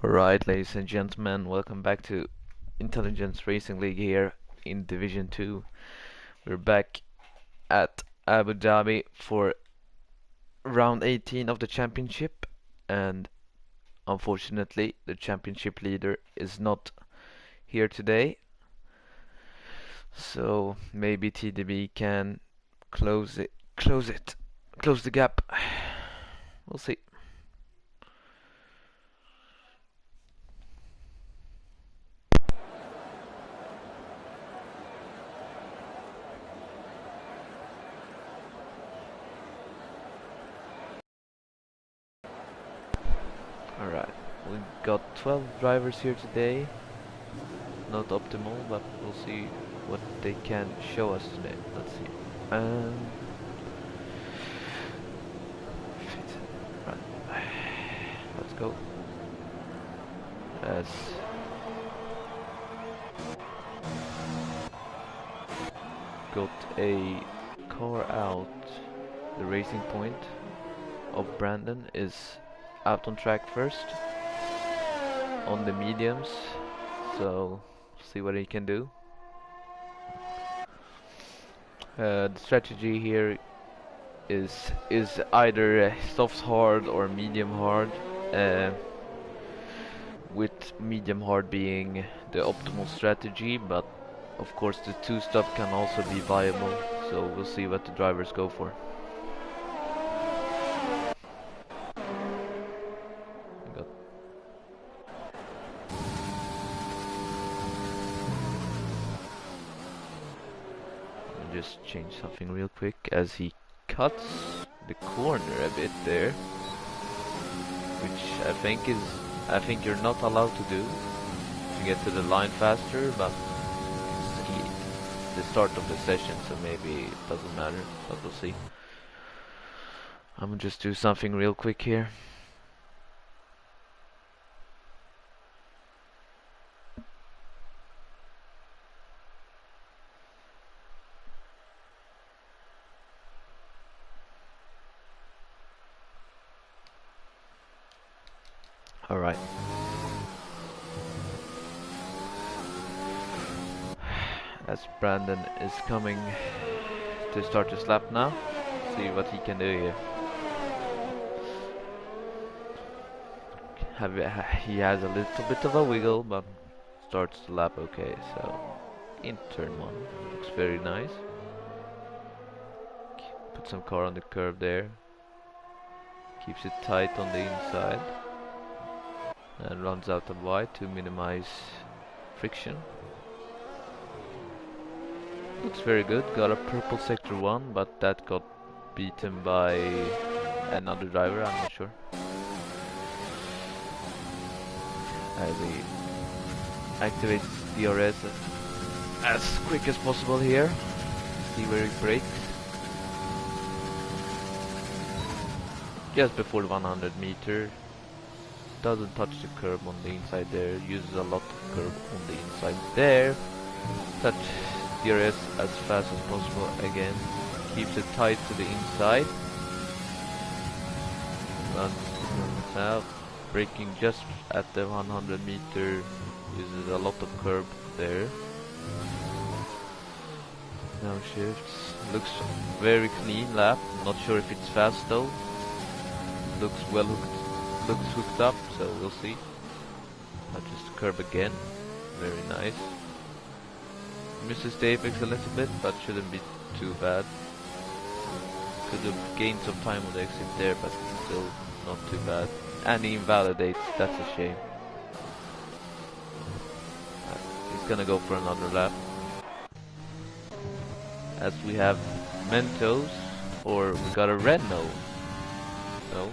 Alright, ladies and gentlemen, welcome back to Intelligence Racing League here in Division 2. We're back at Abu Dhabi for round 18 of the championship, and unfortunately, the championship leader is not here today. So maybe TDB can close the gap. We'll see. Alright, we've got 12 drivers here today. Not optimal, but we'll see what they can show us today. Let's see. Right. Let's go. As got a car out. The racing point of Brandon is out on track first on the mediums, so see what he can do. The strategy here is either soft hard or medium hard, with medium hard being the optimal strategy, but of course the two-stop can also be viable, so we'll see what the drivers go for. Just change something real quick as he cuts the corner a bit there, which I think you're not allowed to do to get to the line faster, but it's the start of the session, so maybe it doesn't matter, but we'll see. I'm gonna just do something real quick here. Alright. As Brandon is coming to start his lap now, see what he can do here. He has a little bit of a wiggle, but starts the lap okay, so in turn 1, looks very nice. Put some car on the curve there, keeps it tight on the inside, and runs out of wide to minimize friction. Looks very good, got a purple sector 1, but that got beaten by another driver, I'm not sure. As he activates DRS as quick as possible here, see where he brakes. Just before the 100 meter, doesn't touch the curb on the inside there, uses a lot of curb on the inside there. Touch DRS as fast as possible again, keeps it tight to the inside. Runs out, braking just at the 100 meter, uses a lot of curb there. Now shifts, looks very clean lap, not sure if it's fast though. Looks well hooked, looks hooked up, so we'll see. Touches the curb again, very nice. Misses the apex a little bit, but shouldn't be too bad. Could have gained some time on the exit there, but still not too bad. And he invalidates, that's a shame. He's gonna go for another lap. As we have Mentos, or we got a Renault. No?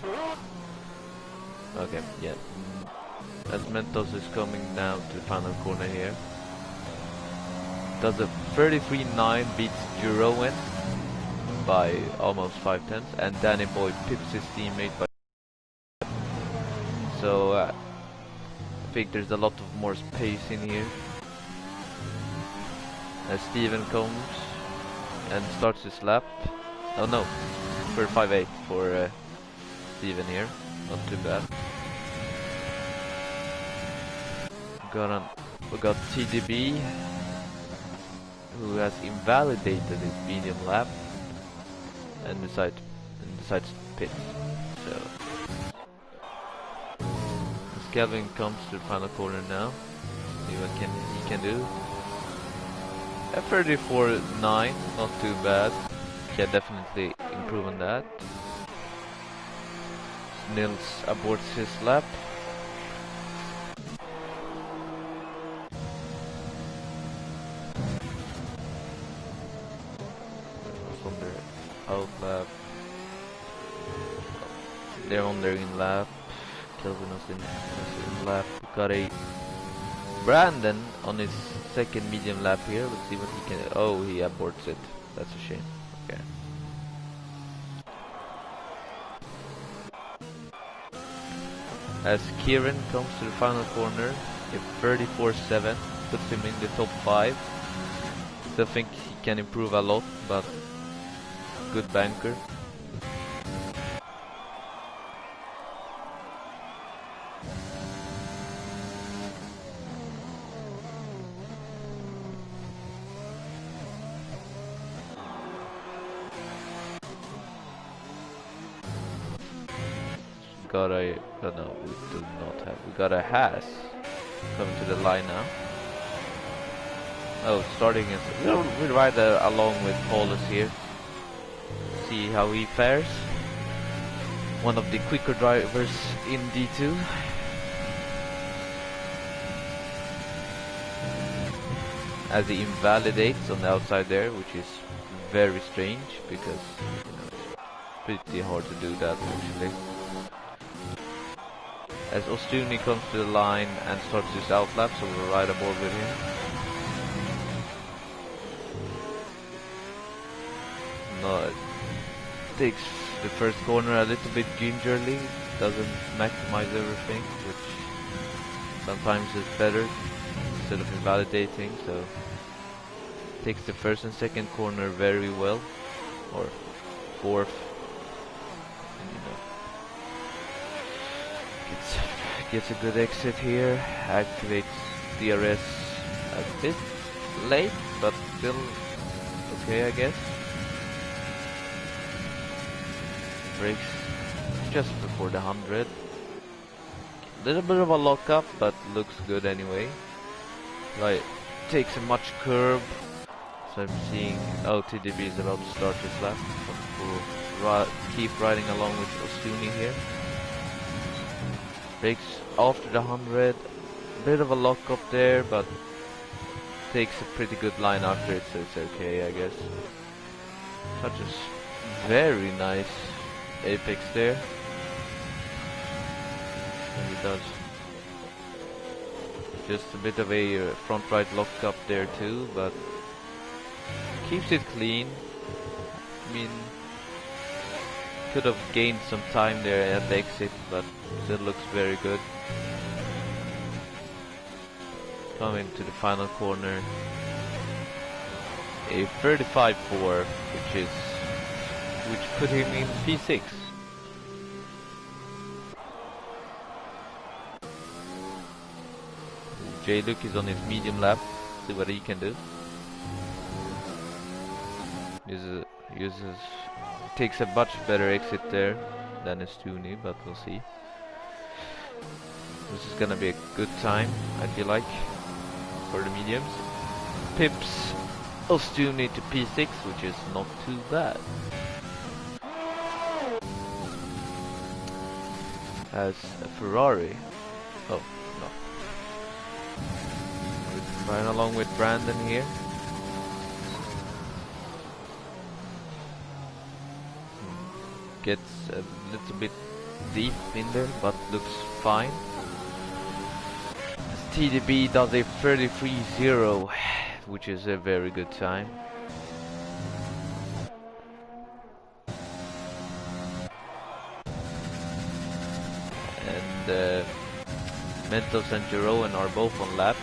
Okay, yeah. As Mentos is coming down to the final corner here. Does a 33.9, beats Jeroen by almost 5 tenths, and Danny Boy pips his teammate by. So I think there's a lot of more space in here. As Steven comes and starts his lap. Oh no, for 5.8 for Steven here, not too bad. We got TDB, who has invalidated his medium lap and decides to pit. So Kelvin comes to the final corner now. See what he can do. A 34.9, not too bad. Can definitely improve on that. Nils aborts his lap. On their out lap. They're on their in lap. Kelvin was in lap. We got a Brandon on his second medium lap here. Let's see what he can. Oh, he aborts it. That's a shame. Okay. As Kieran comes to the final corner, a 34.7 puts him in the top 5. Still think he can improve a lot, but good banker. No, we do not have. We got a Haas coming to the line now. Oh, starting is we'll ride along with Paulus here. See how he fares. One of the quicker drivers in D2. As he invalidates on the outside there, which is very strange because it's pretty hard to do that actually. As Ostuni comes to the line and starts his outlap, so we'll ride aboard with him. No, it takes the first corner a little bit gingerly, doesn't maximize everything, which sometimes is better instead of invalidating, so takes the first and second corner very well, or fourth. Gets a good exit here, activates DRS a bit late, but still okay I guess. Brakes just before the 100. Little bit of a lockup, but looks good anyway. Right, takes a much curve, so I'm seeing TDB is about to start his lap. We'll keep riding along with Ostuni here. Brakes after the 100, bit of a lock up there, but takes a pretty good line after it, so it's okay I guess. Touches very nice apex there. And he does just a bit of a front right lock up there too, but keeps it clean. I mean, could have gained some time there at the exit, but still looks very good. Coming to the final corner, a 35.4, which put him in P6. J-Luke is on his medium lap. See what he can do. Takes a much better exit there than Ostuni, but we'll see. This is gonna be a good time, I feel like, for the mediums. Pips Ostuni to P6, which is not too bad. As a Ferrari. Oh, no. We're riding along with Brandon here. Gets a little bit deep in there, but looks fine. TDB does a 33.0, which is a very good time. And Mentos and Jeroen are both on laps.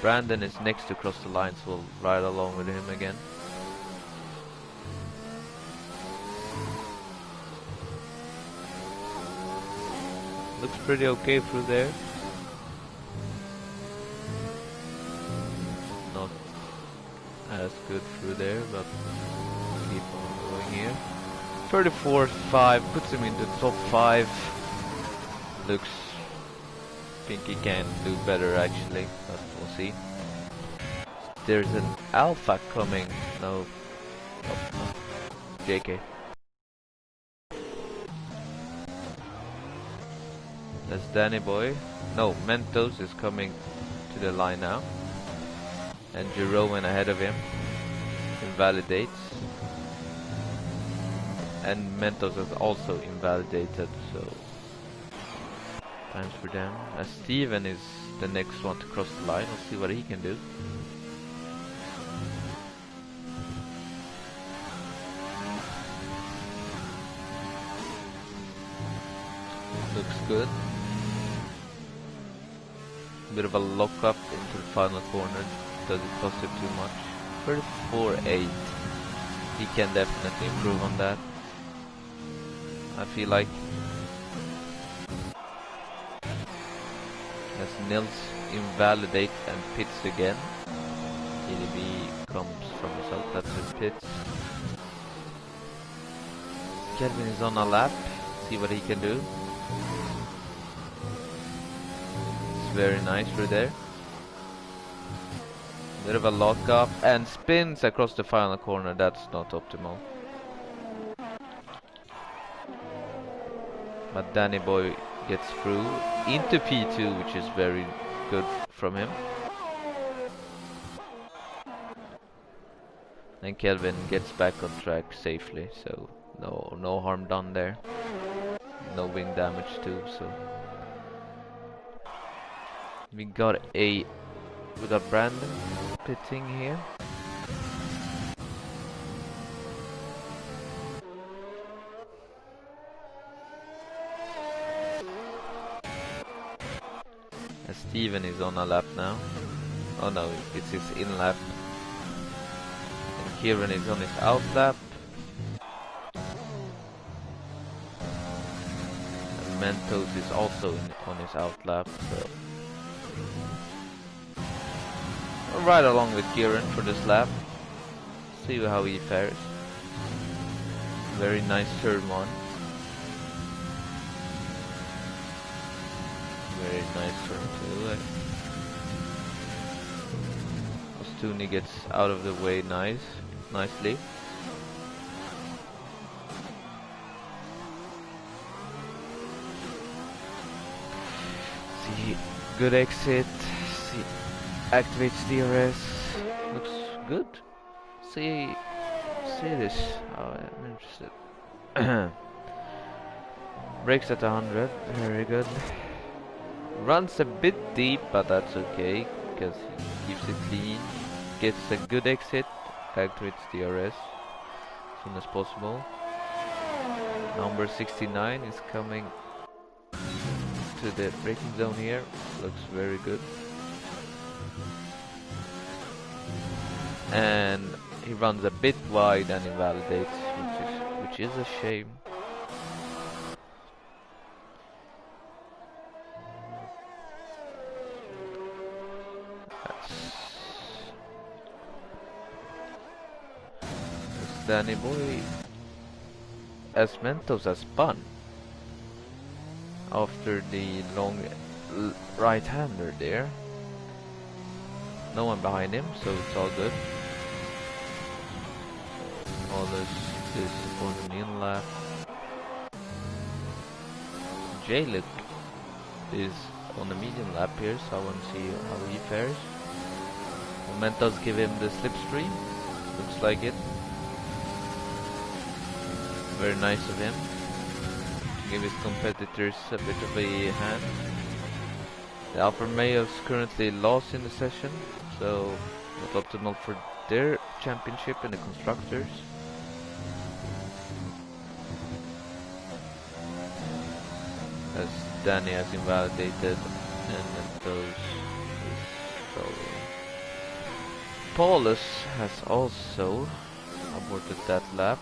Brandon is next to cross the line, so we'll ride along with him again. Looks pretty okay through there. Not as good through there, but keep on going here. 34.5 puts him in the top 5. Looks, think he can do better actually, but we'll see. There's an alpha coming. No, JK. That's Danny Boy. No, Mentos is coming to the line now. And Jerome ahead of him. Invalidates. And Mentos is also invalidated, so times for them. As Steven is the next one to cross the line, we'll see what he can do. Looks good. Bit of a lock up into the final corner. Does it cost him too much? 34.8. He can definitely improve on that. I feel like as Nils invalidates and pits again, EDB comes from his outlap to pits. Kelvin is on a lap, see what he can do. It's very nice through there. Bit of a lock up and spins across the final corner, that's not optimal. But Danny Boy gets through into P2, which is very good from him. And Kelvin gets back on track safely, so no harm done there. No wing damage too, so we got Brandon pitting here. Steven is on a lap now. Oh no, it's his in lap. And Kieran is on his out lap. And Mentos is also on his out lap. So we're right along with Kieran for this lap. See how he fares. Very nice turn one. Very nice turn two. Ostuni gets out of the way nicely. See, good exit. See, activates DRS. Looks good. See this. Oh, I'm interested. Brakes at 100. Very good. Runs a bit deep, but that's okay, because he keeps it clean. Gets a good exit, activates DRS as soon as possible. Number 69 is coming to the braking zone here. Looks very good. And he runs a bit wide and invalidates, which is a shame. Danny Boy, as Mentos has spun after the long right-hander there. No one behind him, so it's all good. All this is on the in lap. J-Look is on the medium lap here, so I want to see how he fares. Mentos give him the slipstream, looks like it. Very nice of him. Give his competitors a bit of a hand. The Alfa Romeo is currently lost in the session, so not optimal for their championship in the constructors. As Danny has invalidated and those Paulus has also aborted that lap.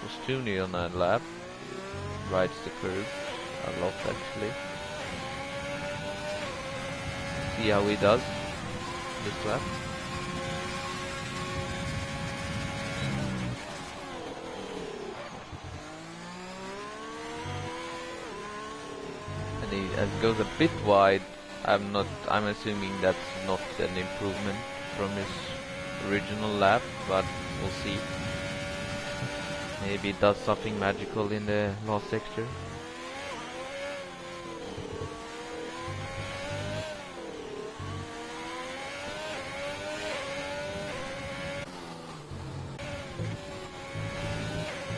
Ostuni on that lap. rides the curve a lot actually. See how he does this lap. And as it goes a bit wide, I'm assuming that's not an improvement from his original lap, but we'll see. Maybe it does something magical in the last sector.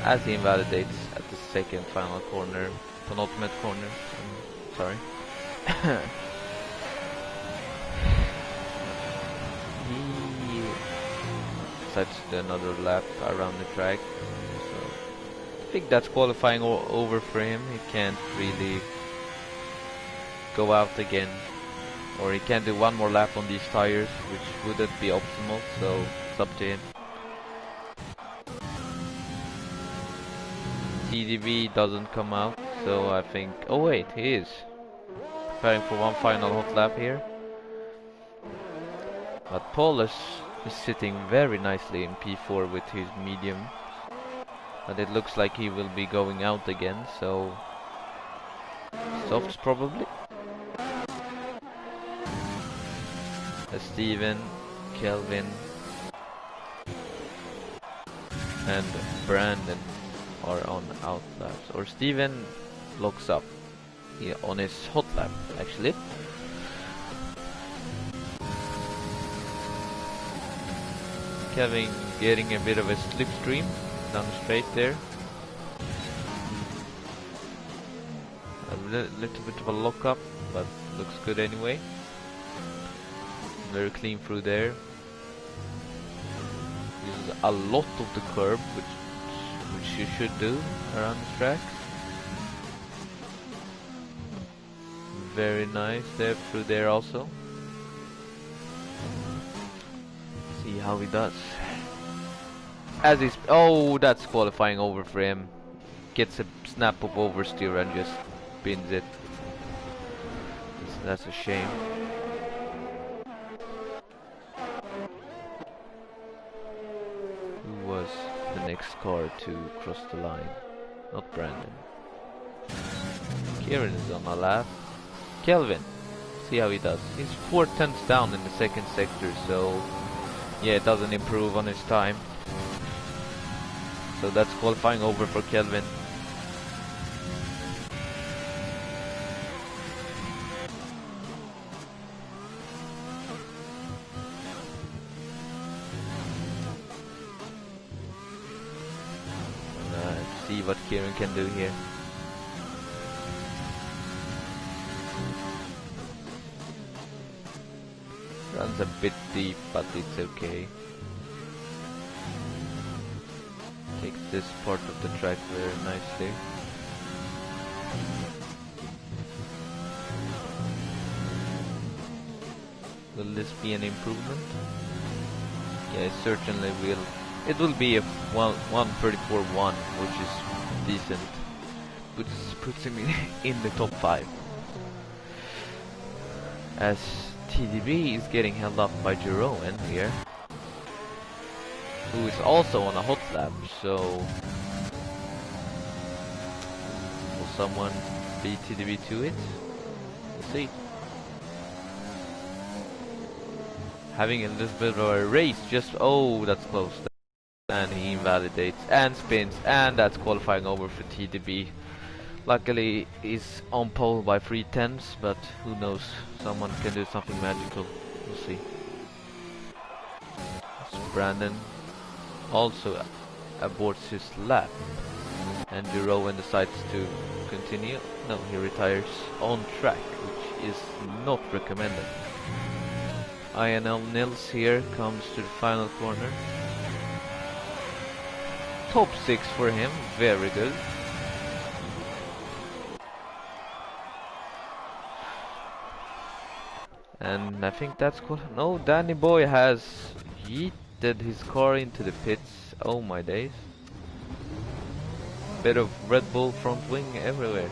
As he invalidates at the second final corner, penultimate corner, sorry. He decides to do another lap around the track, so I think that's qualifying over for him. He can't really go out again, or he can do one more lap on these tires, which wouldn't be optimal, so it's up to him. TDB doesn't come out, so I think... Oh wait, he is preparing for one final hot lap here. But Paulus is sitting very nicely in P4 with his medium. But it looks like he will be going out again, so... Softs probably. Steven, Kelvin, and Brandon are on out laps, or Steven locks up on his hot lap actually. Kevin getting a bit of a slipstream down the straight there. A little bit of a lock up, but looks good anyway. Very clean through there. Uses a lot of the curb, which you should do around the track. Very nice there through there also. See how he does. As he's... Oh, that's qualifying over for him. Gets a snap of oversteer and just spins it. That's a shame. Who was the next car to cross the line? Not Brandon. Kieran is on a lap. Kelvin, see how he does. He's 4/10 down in the second sector, so yeah, it doesn't improve on his time. So that's qualifying over for Kelvin. See what Kieran can do here. Runs a bit deep, but it's okay. Takes this part of the track very nicely. Will this be an improvement? Yeah, it certainly will. It will be a 1:34.1, which is decent, which puts him in the top 5. As TDB is getting held up by Jeroen here, who is also on a hot lap, so will someone beat TDB to it? We'll see. Having a little bit of a race, just... Oh, that's close. And he invalidates and spins, and that's qualifying over for TDB. Luckily he's on pole by 3/10, but who knows, someone can do something magical. We'll see. So Brandon also aborts his lap, and Jeroen decides to continue. No, he retires on track, which is not recommended. INL Nils here comes to the final corner. Top 6 for him, very good. And I think that's cool. No, Danny Boy has yeeted his car into the pits. Oh my days. Bit of Red Bull front wing everywhere.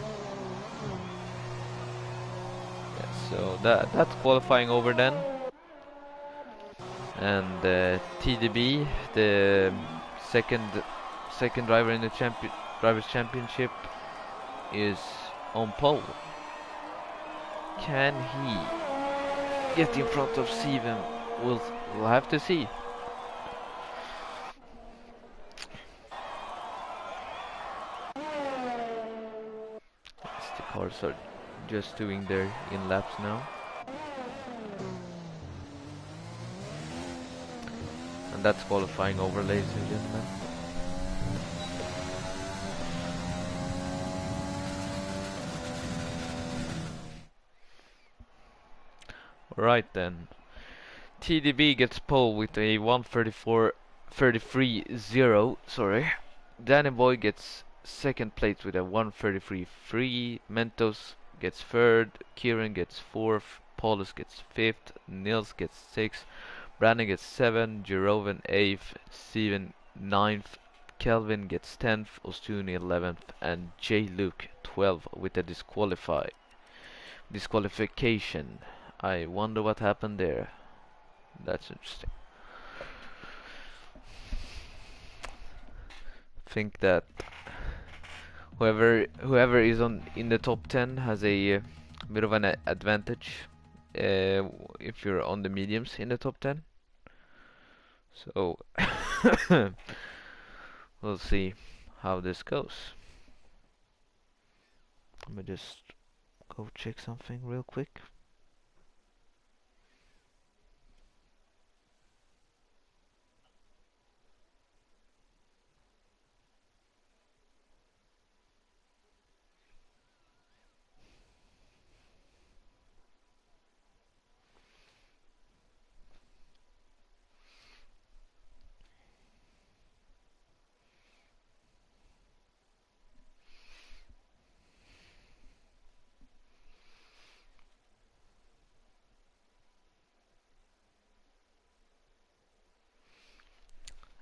Yeah, so that's qualifying over then. And TDB, the second driver in the drivers championship, is on pole. Can he get in front of Steven? We'll have to see. The cars are just doing their in laps now. And that's qualifying over, ladies and gentlemen. Right then. TDB gets pole with a 1:34.33.0. Sorry. Danny Boy gets second place with a 1:33.3. Mentos gets third. Kieran gets fourth. Paulus gets fifth. Nils gets sixth. Brandon gets 7, Jerovan 8th, Steven 9th, Kelvin gets 10th, Ostuni 11th, and J. Luke 12th with a disqualification. I wonder what happened there. That's interesting. Think that whoever is in the top 10 has a bit of an advantage if you're on the mediums in the top 10. So we'll see how this goes. Let me just go check something real quick.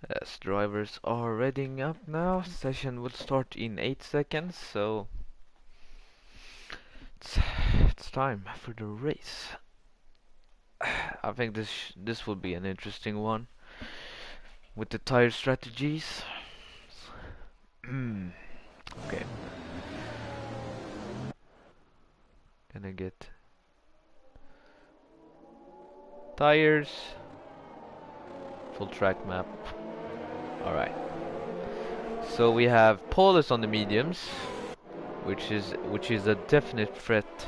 As drivers are readying up now, session will start in 8 seconds, so it's time for the race. I think this will be an interesting one with the tire strategies. Okay. Gonna get tires, full track map. Alright. So we have Paulus on the mediums, which is a definite threat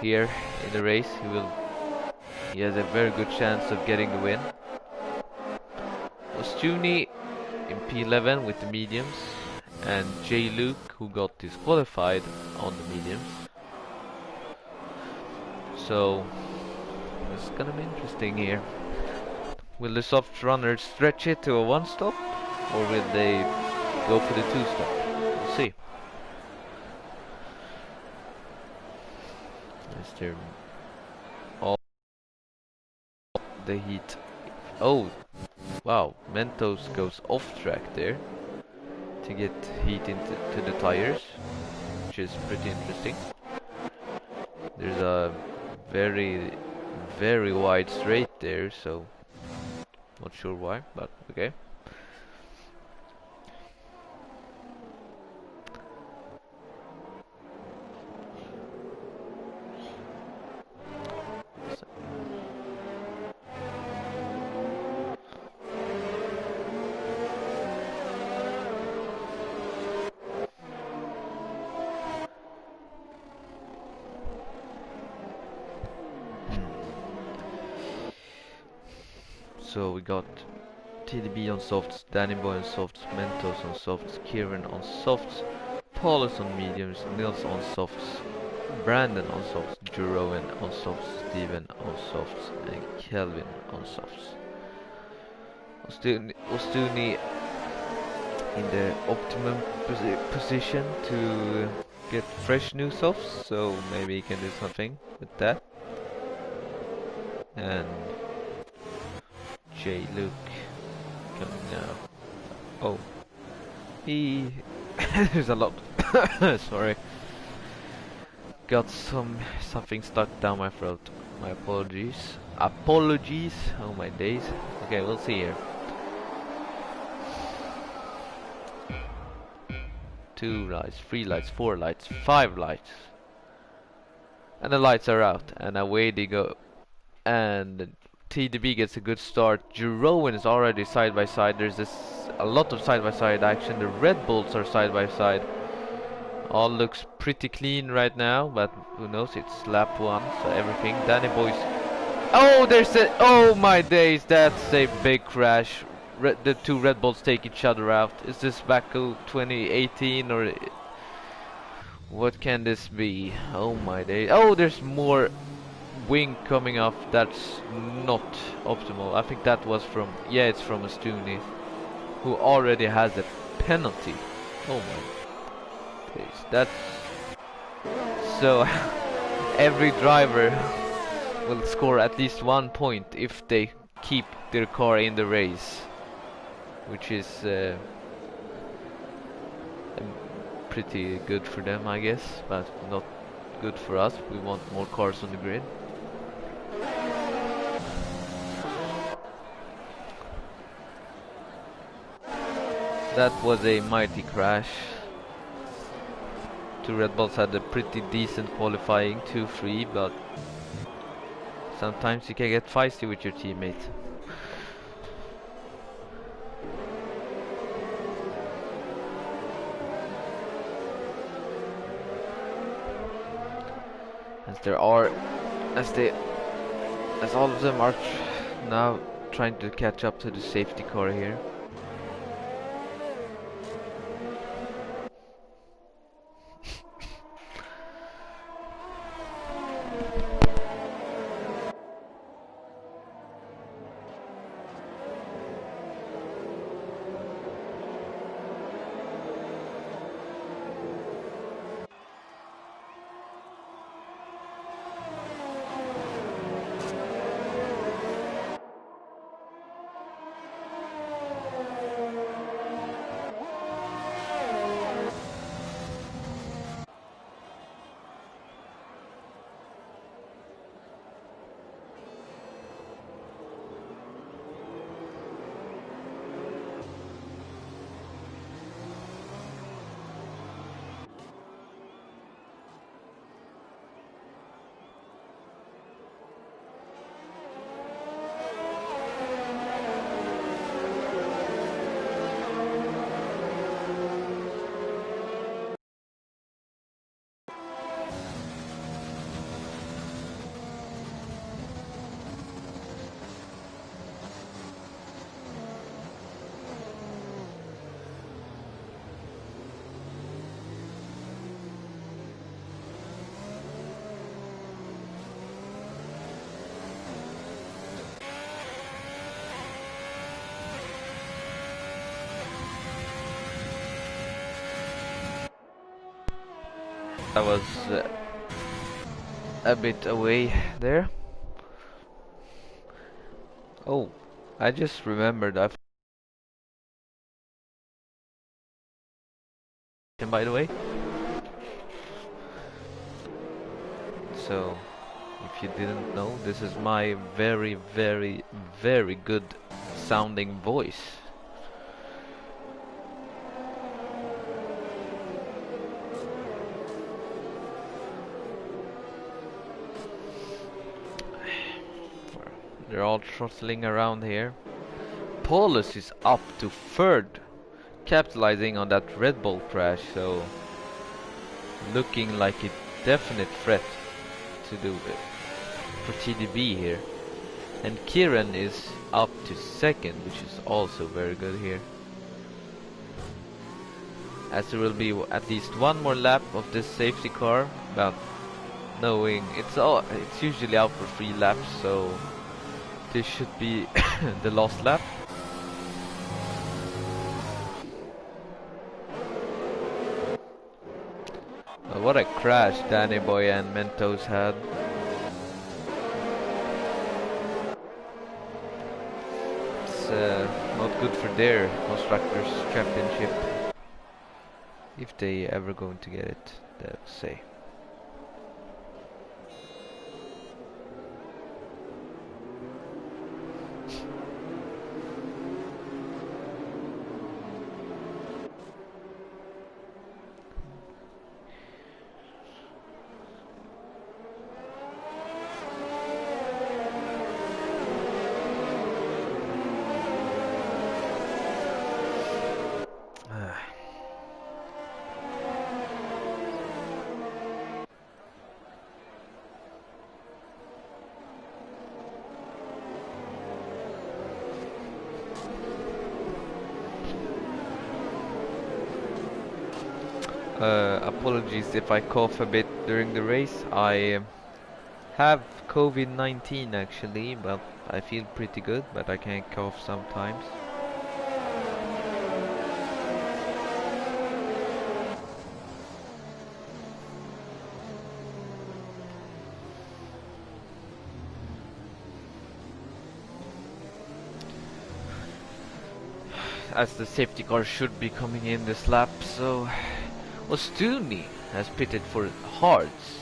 here in the race. He has a very good chance of getting the win. Ostuni in P11 with the mediums, and J. Luke, who got disqualified on the mediums. So it's gonna be interesting here. Will the soft runners stretch it to a 1-stop, or will they go for the 2-stop? We'll see. Is there all the heat? Oh, wow! Mentos goes off track there to get heat into the tires, which is pretty interesting. There's a very, very wide straight there, so not sure why, but okay. So we got TDB on softs, Danny Boy on softs, Mentos on softs, Kieran on softs, Paulus on mediums, Nils on softs, Brandon on softs, Jeroen on softs, Steven on softs, and Kelvin on softs. Ostuni in the optimum position to get fresh new softs, so maybe he can do something with that. And J. Luke coming now. Oh, he There's a lot. Sorry. Got something stuck down my throat. My apologies. Apologies. Oh my days. Okay, we'll see here. 2 lights, 3 lights, 4 lights, 5 lights. And the lights are out, and away they go. And TDB gets a good start. Jeroen is already side by side. There's a lot of side by side action. The Red Bulls are side by side. All looks pretty clean right now, but who knows? It's lap 1, so everything. Danny boys. Oh, there's a. Oh my days! That's a big crash. The 2 Red Bulls take each other out. Is this Baku 2018 or what can this be? Oh my days! Oh, there's more wing coming off. That's not optimal. I think that was from. Yeah, it's from Astuni, who already has a penalty. Oh my days! That's so. Every driver will score at least 1 point if they keep their car in the race, which is pretty good for them, I guess, but not good for us. We want more cars on the grid. That was a mighty crash. 2 Red Bulls had a pretty decent qualifying, 2-3, but sometimes you can get feisty with your teammate. As all of them are now trying to catch up to the safety car here. I was a bit away there. Oh, I just remembered I've by the way. So, if you didn't know, this is my very, very, very good sounding voice. They're all throttling around here. Paulus is up to 3rd, capitalizing on that Red Bull crash, so looking like a definite threat to do it for TDB here. And Kieran is up to 2nd, which is also very good here. As there will be at least 1 more lap of this safety car, but knowing it's usually out for 3 laps, so this should be the last lap. What a crash Danny Boy and Mentos had. It's not good for their Constructors Championship. If they ever going to get it, they'll say. Apologies if I cough a bit during the race. I have COVID-19 actually, but I feel pretty good, but I can cough sometimes. As the safety car should be coming in this lap, so Ostuni has pitted for hards.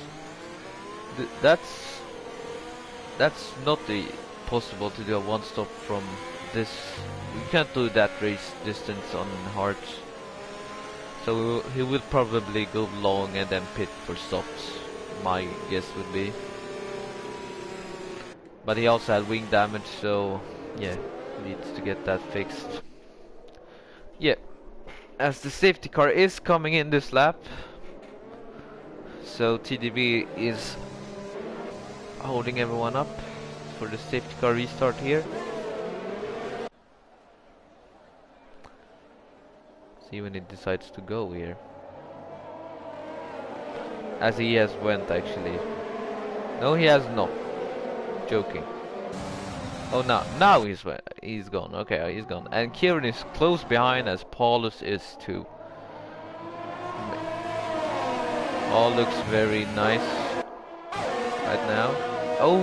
That's not possible to do a one stop from this. We can't do that race distance on hards. So he will probably go long and then pit for stops. My guess would be. But he also had wing damage, so yeah, needs to get that fixed. Yeah, as the safety car is coming in this lap, so TDB is holding everyone up for the safety car restart here. See when it decides to go here. As he has went actually. No, he has not. Joking. Oh, now he's gone. Okay, he's gone. And Kieran is close behind, as Paulus is too. All looks very nice right now. Oh,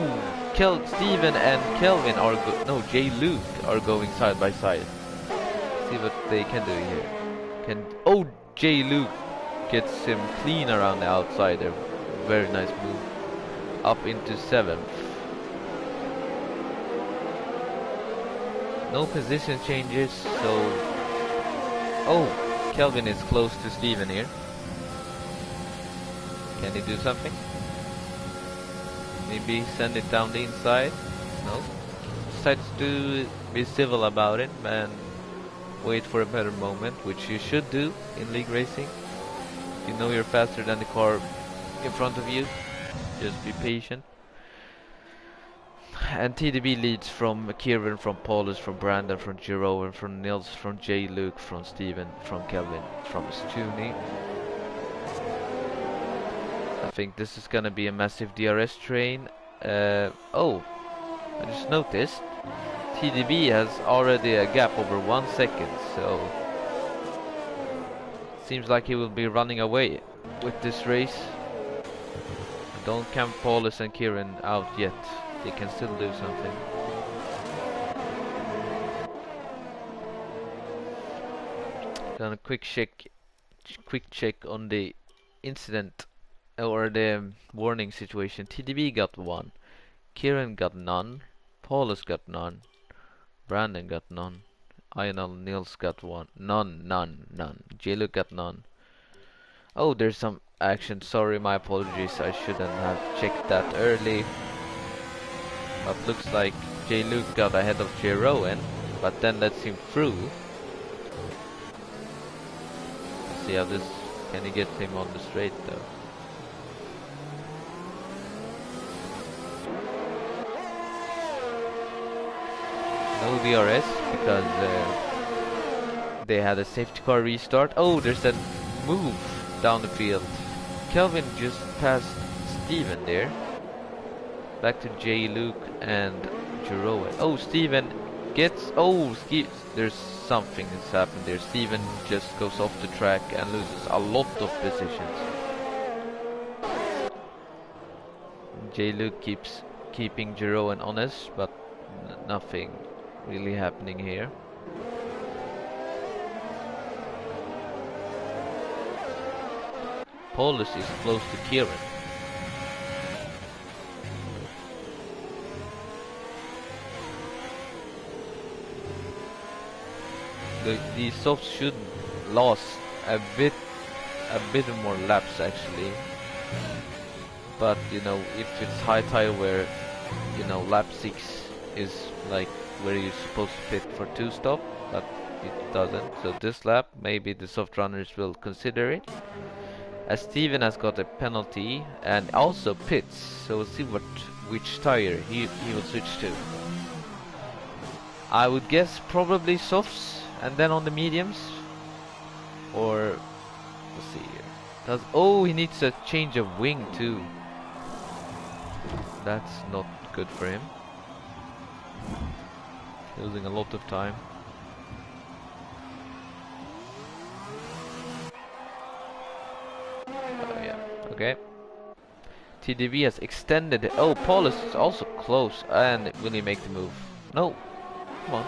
Steven and Kelvin are Jay Luke are going side by side. See what they can do here. Jay Luke gets him clean around the outside there. Very nice move. Up into 7th. No position changes, so... Oh, Kelvin is close to Steven here. Can he do something? Maybe send it down the inside? No. Decides to be civil about it and wait for a better moment, which you should do in league racing. You know you're faster than the car in front of you. Just be patient. And TDB leads from Kieran, from Paulus, from Brandon, from Jeroen, from Nils, from J. Luke, from Steven, from Kelvin, from Stuni. I think this is gonna be a massive DRS train. Oh, I just noticed TDB has already a gap over 1 second, so seems like he will be running away with this race. Don't count Paulus and Kieran out yet. They can still do something. Done a quick check on the incident or the warning situation. TDB got 1, Kieran got none, Paulus got none, Brandon got none, Ionel Nils got 1, none. J-Luke got none. Oh, there's some action. Sorry, my apologies. I shouldn't have checked that early. But looks like J. Luke got ahead of Jeroen, but then lets him through. Let's see how this... Can he get him on the straight though? No DRS because they had a safety car restart. Oh, there's a move down the field. Kelvin just passed Steven there. Back to J. Luke and Jeroen. Oh, Steven gets... Oh, there's something that's happened there. Steven just goes off the track and loses a lot of positions. J. Luke keeps keeping Jeroen honest, but nothing really happening here. Paulus is close to Kieran. The softs should last a bit more laps actually. But you know, if it's high tire where, you know, lap 6 is like where you're supposed to pit for 2 stop, but it doesn't. So this lap, maybe the soft runners will consider it. As Steven has got a penalty and also pits, so we'll see which tire he will switch to. I would guess probably softs and then on the mediums, or let's see here. Oh, he needs a change of wing too. That's not good for him. Losing a lot of time. Oh yeah, okay. TDV has extended. Oh, Paulus is also close. And will he make the move? No. Come on.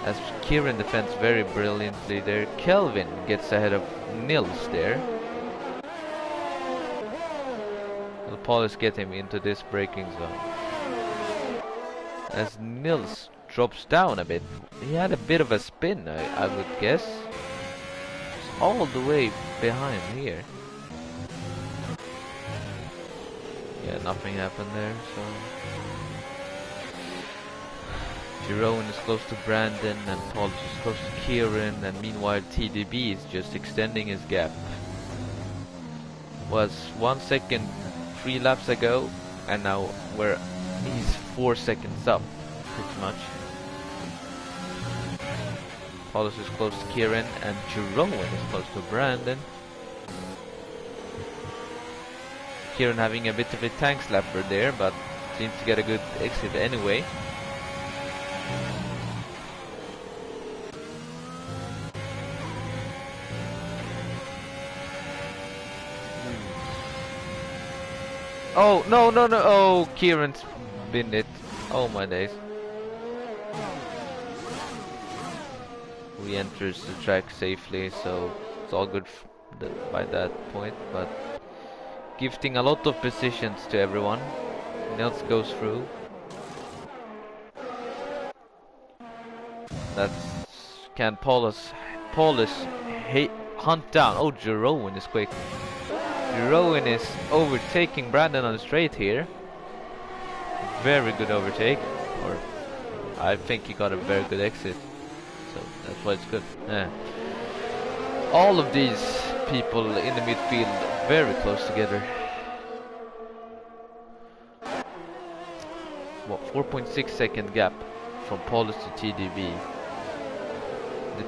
As Kieran defends very brilliantly there. Kelvin gets ahead of Nils there. Will Paulus get him into this braking zone? As Nils drops down a bit. He had a bit of a spin, I would guess. It's all the way behind here. Yeah, nothing happened there, so... Jerome is close to Brandon and Paulus is close to Kieran, and meanwhile TDB is just extending his gap. Was 1 second 3 laps ago, and now he's 4 seconds up, pretty much. Paulus is close to Kieran and Jerome is close to Brandon. Kieran having a bit of a tank slapper there, but seems to get a good exit anyway. Oh, no. Oh, Kieran's binned it. Oh, my days. Re-enters the track safely, so it's all good by that point. But gifting a lot of positions to everyone. Nils goes through. Can Paulus hunt down? Oh, Jeroen is quick. Jeroen is overtaking Brandon on the straight here. Very good overtake. Or I think he got a very good exit. So that's why it's good. Yeah. All of these people in the midfield very close together. What, 4.6 second gap from Paulus to TDB. The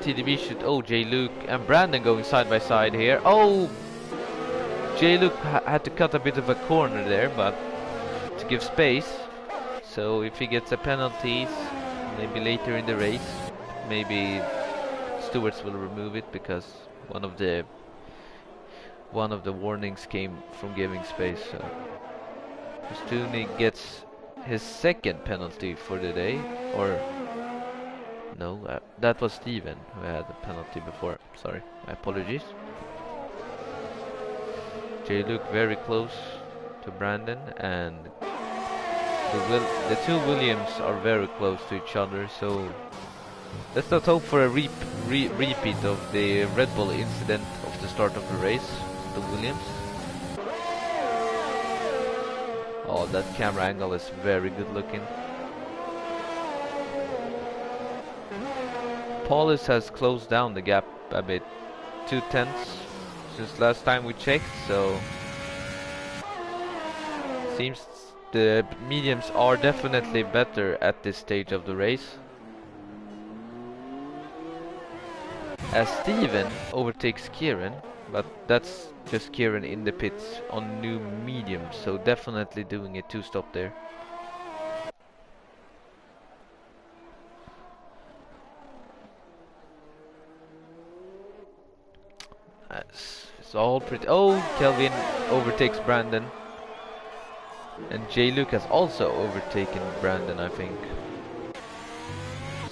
TDB should... Oh, J-Luke and Brandon going side by side here. Oh! J-Luke had to cut a bit of a corner there, but to give space. So if he gets a penalty, maybe later in the race, maybe stewards will remove it because one of the warnings came from giving space. So Stuni gets his second penalty for the day, or no, that was Steven who had the penalty before. Sorry, my apologies. J-Luke very close to Brandon, and the two Williams are very close to each other, so let's not hope for a repeat of the Red Bull incident of the start of the race, the Williams. Oh, that camera angle is very good looking. Paulus has closed down the gap a bit, 2/10 since last time we checked, so seems the mediums are definitely better at this stage of the race. As Steven overtakes Kieran, but that's just Kieran in the pits on new mediums, so definitely doing a 2-stop there. It's all pretty... Oh, Kelvin overtakes Brandon. And J-Luke has also overtaken Brandon, I think.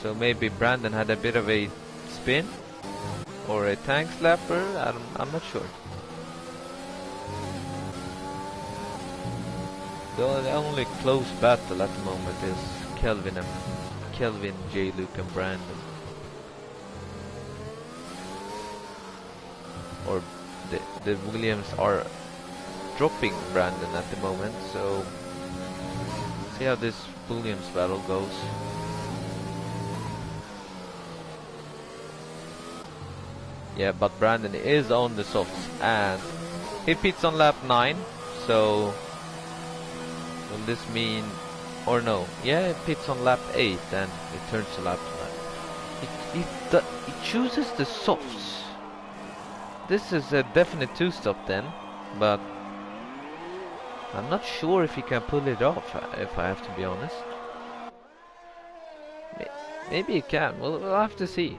So maybe Brandon had a bit of a spin. or a tank slapper. I'm not sure. The only close battle at the moment is Kelvin, J. Luke, and Brandon. Or the Williams are dropping Brandon at the moment, so see how this Williams battle goes. Yeah, but Brandon is on the softs and he pits on lap 9, so will this mean, or no, yeah, it pits on lap 8 and it turns to lap 9. It chooses the softs. This is a definite 2-stop then, but I'm not sure if he can pull it off, if I have to be honest. Maybe he can, we'll have to see.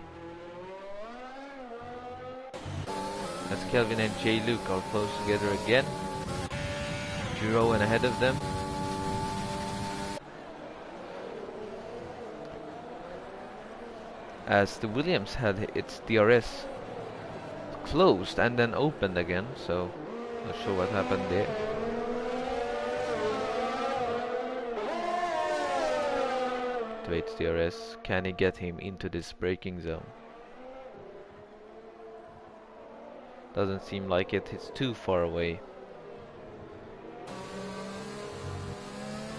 As Kelvin and J. Luke are close together again. Giroen ahead of them. As the Williams had its DRS closed and then opened again, so not sure what happened there. Waits DRS, can he get him into this braking zone? Doesn't seem like it, it's too far away.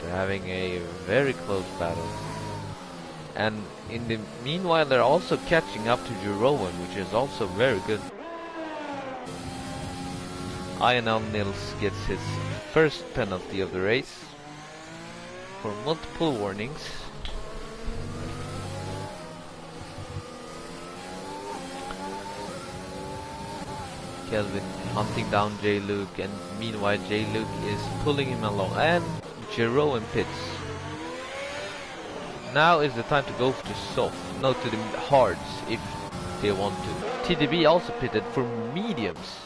They're having a very close battle. And in the meanwhile they're also catching up to Giroen, which is also very good. Lionel Nils gets his first penalty of the race for multiple warnings. Kelvin hunting down J. Luke, and meanwhile J. Luke is pulling him along, and Giroen pits. Now is the time to go to soft, no, to the hards if they want to. TDB also pitted for mediums.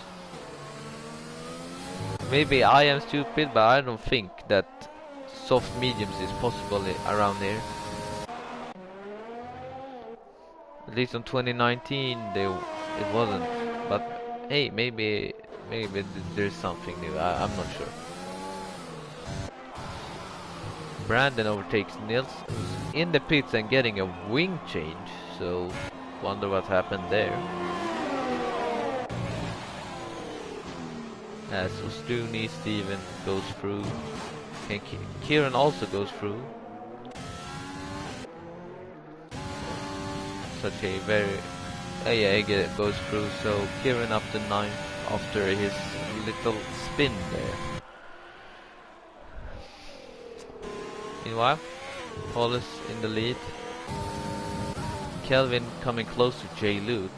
Maybe I am stupid, but I don't think that soft mediums is possible around here. At least in 2019 it wasn't, but hey, maybe there's something new. I'm not sure. Brandon overtakes Nils, who's in the pits and getting a wing change. So, wonder what happened there. As Ostuni, Steven goes through, and Kieran also goes through. Such a very yeah, goes through, so Kieran up to 9th after his little spin there. Meanwhile, Paulus in the lead. Kelvin coming close to J. Luke.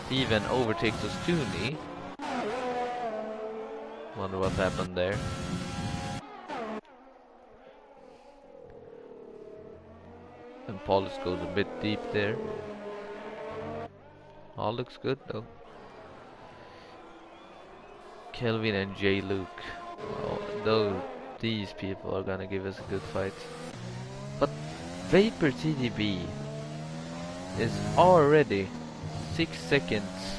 Steven overtakes Ostuni. Wonder what happened there. And Paulus goes a bit deep there. All looks good though. Kelvin and J. Luke. Oh, though these people are gonna give us a good fight. But Vapor TDB is already 6 seconds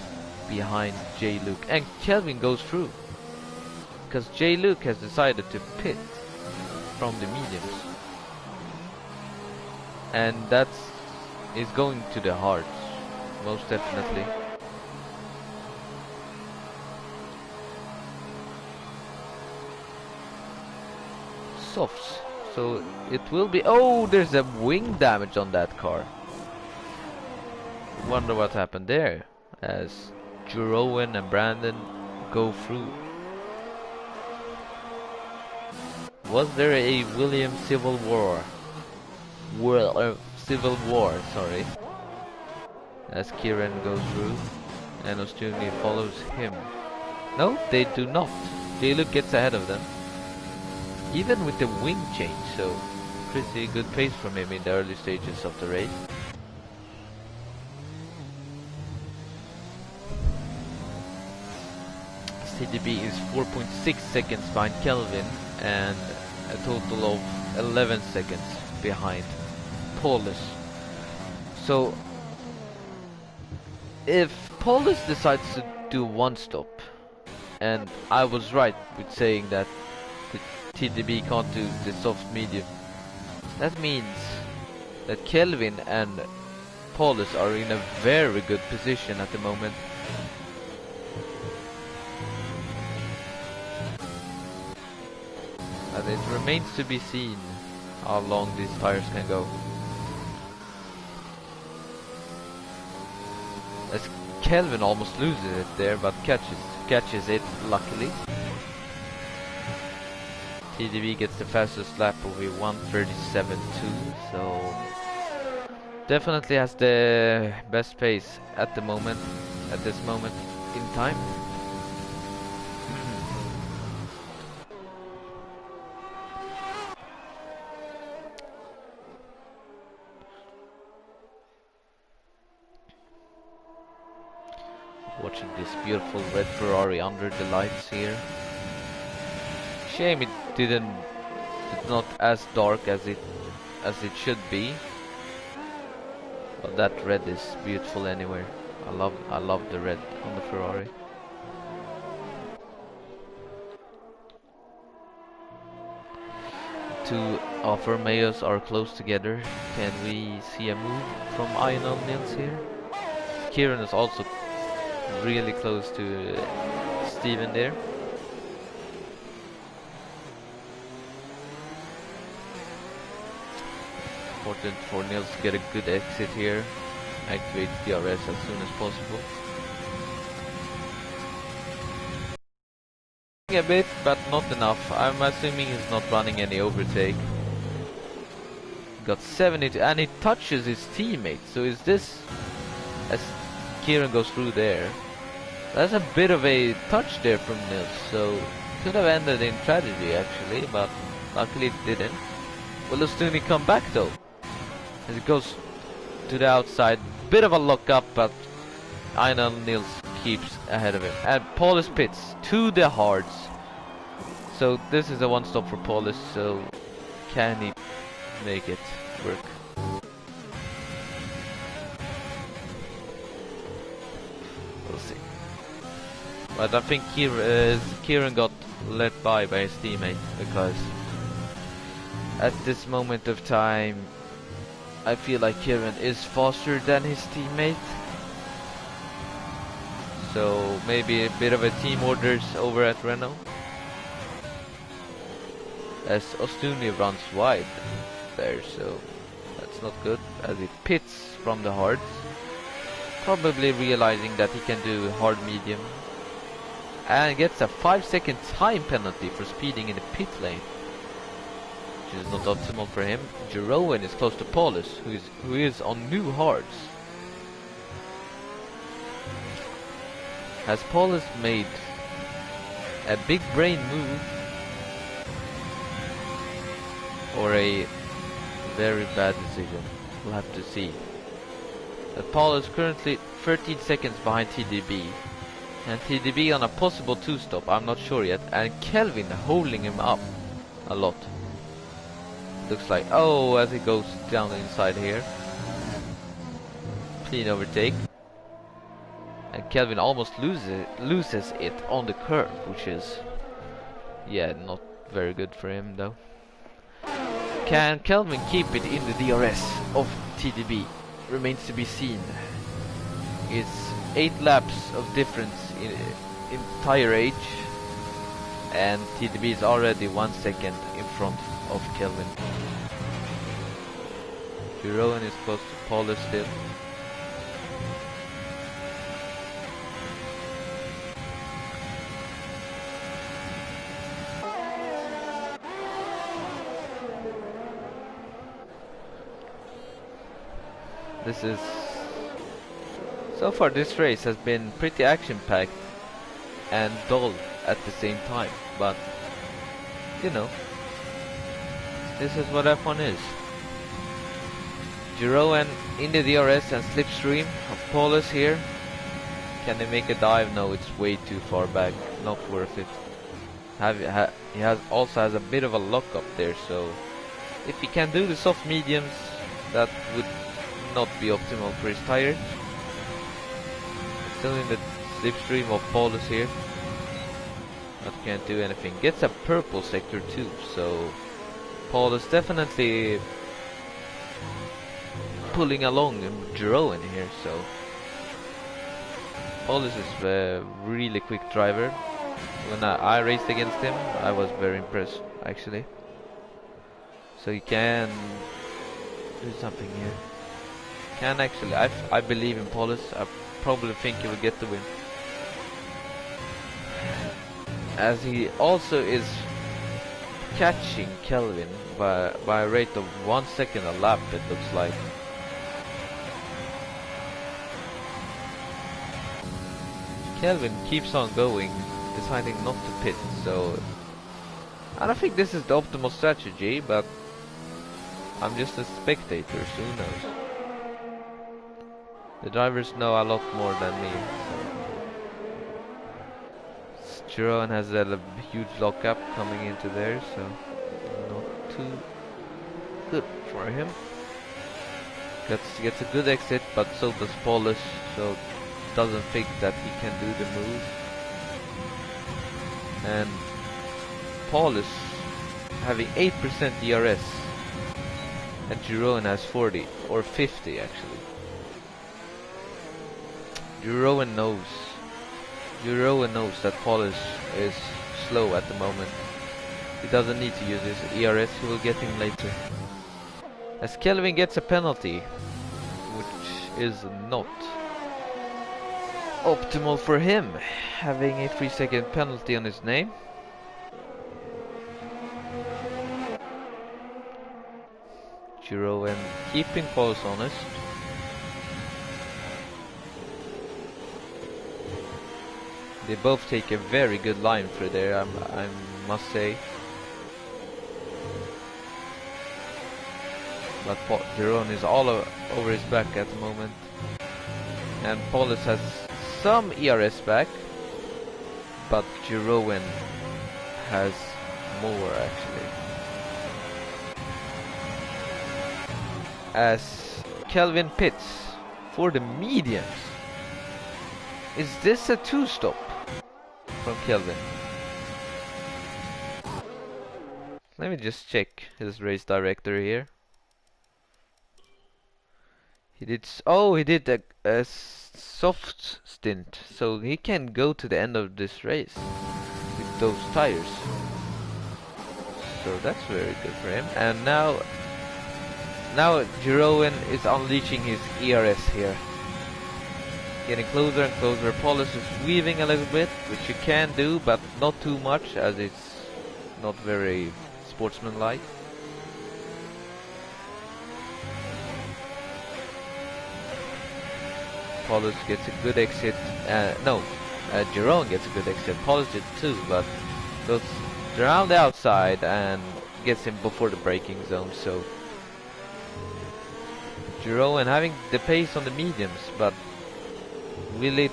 behind J. Luke, and Kelvin goes through because J. Luke has decided to pit from the mediums, and is going to the hards. Most definitely. Softs. So it will be... Oh, there's a wing damage on that car. Wonder what happened there. As Giroen and Brandon go through. Was there a Williams Civil War? Civil War, sorry. As Kieran goes through and Ostuni follows him. No, they do not. J-Luke gets ahead of them, even with the wing change, so pretty good pace from him in the early stages of the race. CDB is 4.6 seconds behind Kelvin and a total of 11 seconds behind Paulus. So if Paulus decides to do one stop, and I was right with saying that the TDB can't do the soft medium, that means that Kelvin and Paulus are in a very good position at the moment. And it remains to be seen how long these tires can go. As Kelvin almost loses it there, but catches it luckily. TDB gets the fastest lap of 1:37.2, so definitely has the best pace at the moment, at this moment in time. Watching this beautiful red Ferrari under the lights here. Shame it's not as dark as it should be. But that red is beautiful anywhere. I love the red on the Ferrari. Two Alfa Romeos are close together. Can we see a move from Lionel Nils here? Kieran is also really close to Steven there. Important for Nils to get a good exit here. Activate DRS as soon as possible. A bit, but not enough. I'm assuming he's not running any overtake. Got 72 and he touches his teammate. So is this, as Kieran goes through there, that's a bit of a touch there from Nils. So could have ended in tragedy actually, but luckily it didn't. Will Ostuni come back though? As it goes to the outside, bit of a lock up, but Lionel Nils keeps ahead of him. And Paulus pits to the hards. So this is a one stop for Paulus, so can he make it work? We'll see. But I think Kieran got let by his teammate, because at this moment of time I feel like Kieran is faster than his teammate. So maybe a bit of a team orders over at Renault. As Ostuni runs wide there, so that's not good, as he pits from the hards. Probably realizing that he can do hard medium. And gets a 5-second time penalty for speeding in the pit lane, which is not optimal for him. Jeroen is close to Paulus, who is on new hards. Has Paulus made a big brain move or a very bad decision? We'll have to see. But Paulus currently 13 seconds behind TDB, and TDB on a possible 2-stop, I'm not sure yet, and Kelvin holding him up a lot. Looks like, oh, as he goes down the inside here. Clean overtake. And Kelvin almost loses it on the curve, which is, yeah, not very good for him though. Can Kelvin keep it in the DRS of TDB? Remains to be seen. It's 8 laps of difference in tire age, and TDB is already 1 second in front of Kelvin. Jeroen is close to Paulus still. This is, so far this race has been pretty action-packed and dull at the same time, but you know, this is what F1 is. Jeroen in the DRS and slipstream of Paulus here. Can they make a dive? No, it's way too far back, not worth it. He also has a bit of a lock up there, so if he can do the soft mediums, that would not be optimal for his tires. Still in the slipstream of Paulus here. But can't do anything. Gets a purple sector too, so Paulus definitely pulling along Jeroen here, so Paulus is a really quick driver. When I raced against him, I was very impressed actually. So you can do something here. Can actually, I believe in Paulus. I probably think he will get the win. As he also is catching Kelvin by a rate of 1 second a lap, it looks like. Kelvin keeps on going, deciding not to pit, so I don't think this is the optimal strategy, but I'm just a spectator, so who knows. The drivers know a lot more than me. Jeroen has a huge lockup coming into there, so not too good for him. Gets a good exit, but so does Paulus, so doesn't think that he can do the move. And Paulus having 8% DRS, and Jeroen has 40 or 50 actually. Jeroen knows that Paulus is slow at the moment. He doesn't need to use his ERS, he will get him later. As Kelvin gets a penalty, which is not optimal for him, having a 3-second penalty on his name. Jeroen keeping Paulus honest. They both take a very good line through there, I must say. But Jeroen is all over his back at the moment. And Paulus has some ERS back, but Jeroen has more actually. As Kelvin pits for the mediums. Is this a 2-stop from Kelvin? Let me just check his race director here. He did a soft stint, so he can go to the end of this race with those tires. So that's very good for him. And now Jeroen is unleashing his ERS here. Getting closer and closer. Paulus is weaving a little bit, which you can do, but not too much, as it's not very sportsmanlike. Paulus gets a good exit. Jeroen gets a good exit. Paulus did too, but goes around the outside and gets him before the braking zone. So Jeroen having the pace on the mediums, but will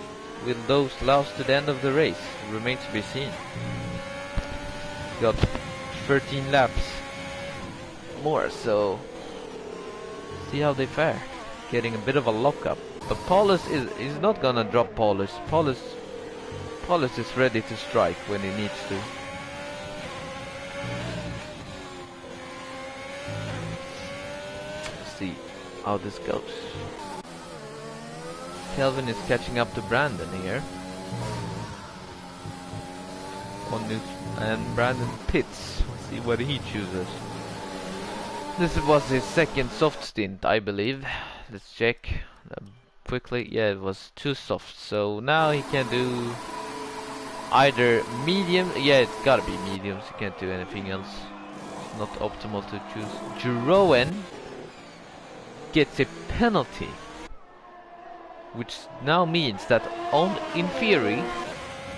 those last to the end of the race? It remains to be seen. Got 13 laps more, so see how they fare. Getting a bit of a lockup. But Paulus is not gonna drop Paulus. Paulus is ready to strike when he needs to. Let's see how this goes. Kelvin is catching up to Brandon here. And Brandon pits. Let's see what he chooses. This was his second soft stint, I believe. Let's check quickly. Yeah, it was too soft. So now he can do either medium. Yeah, it's gotta be mediums. He can't do anything else. It's not optimal to choose. Jeroen gets a penalty, which now means that in theory,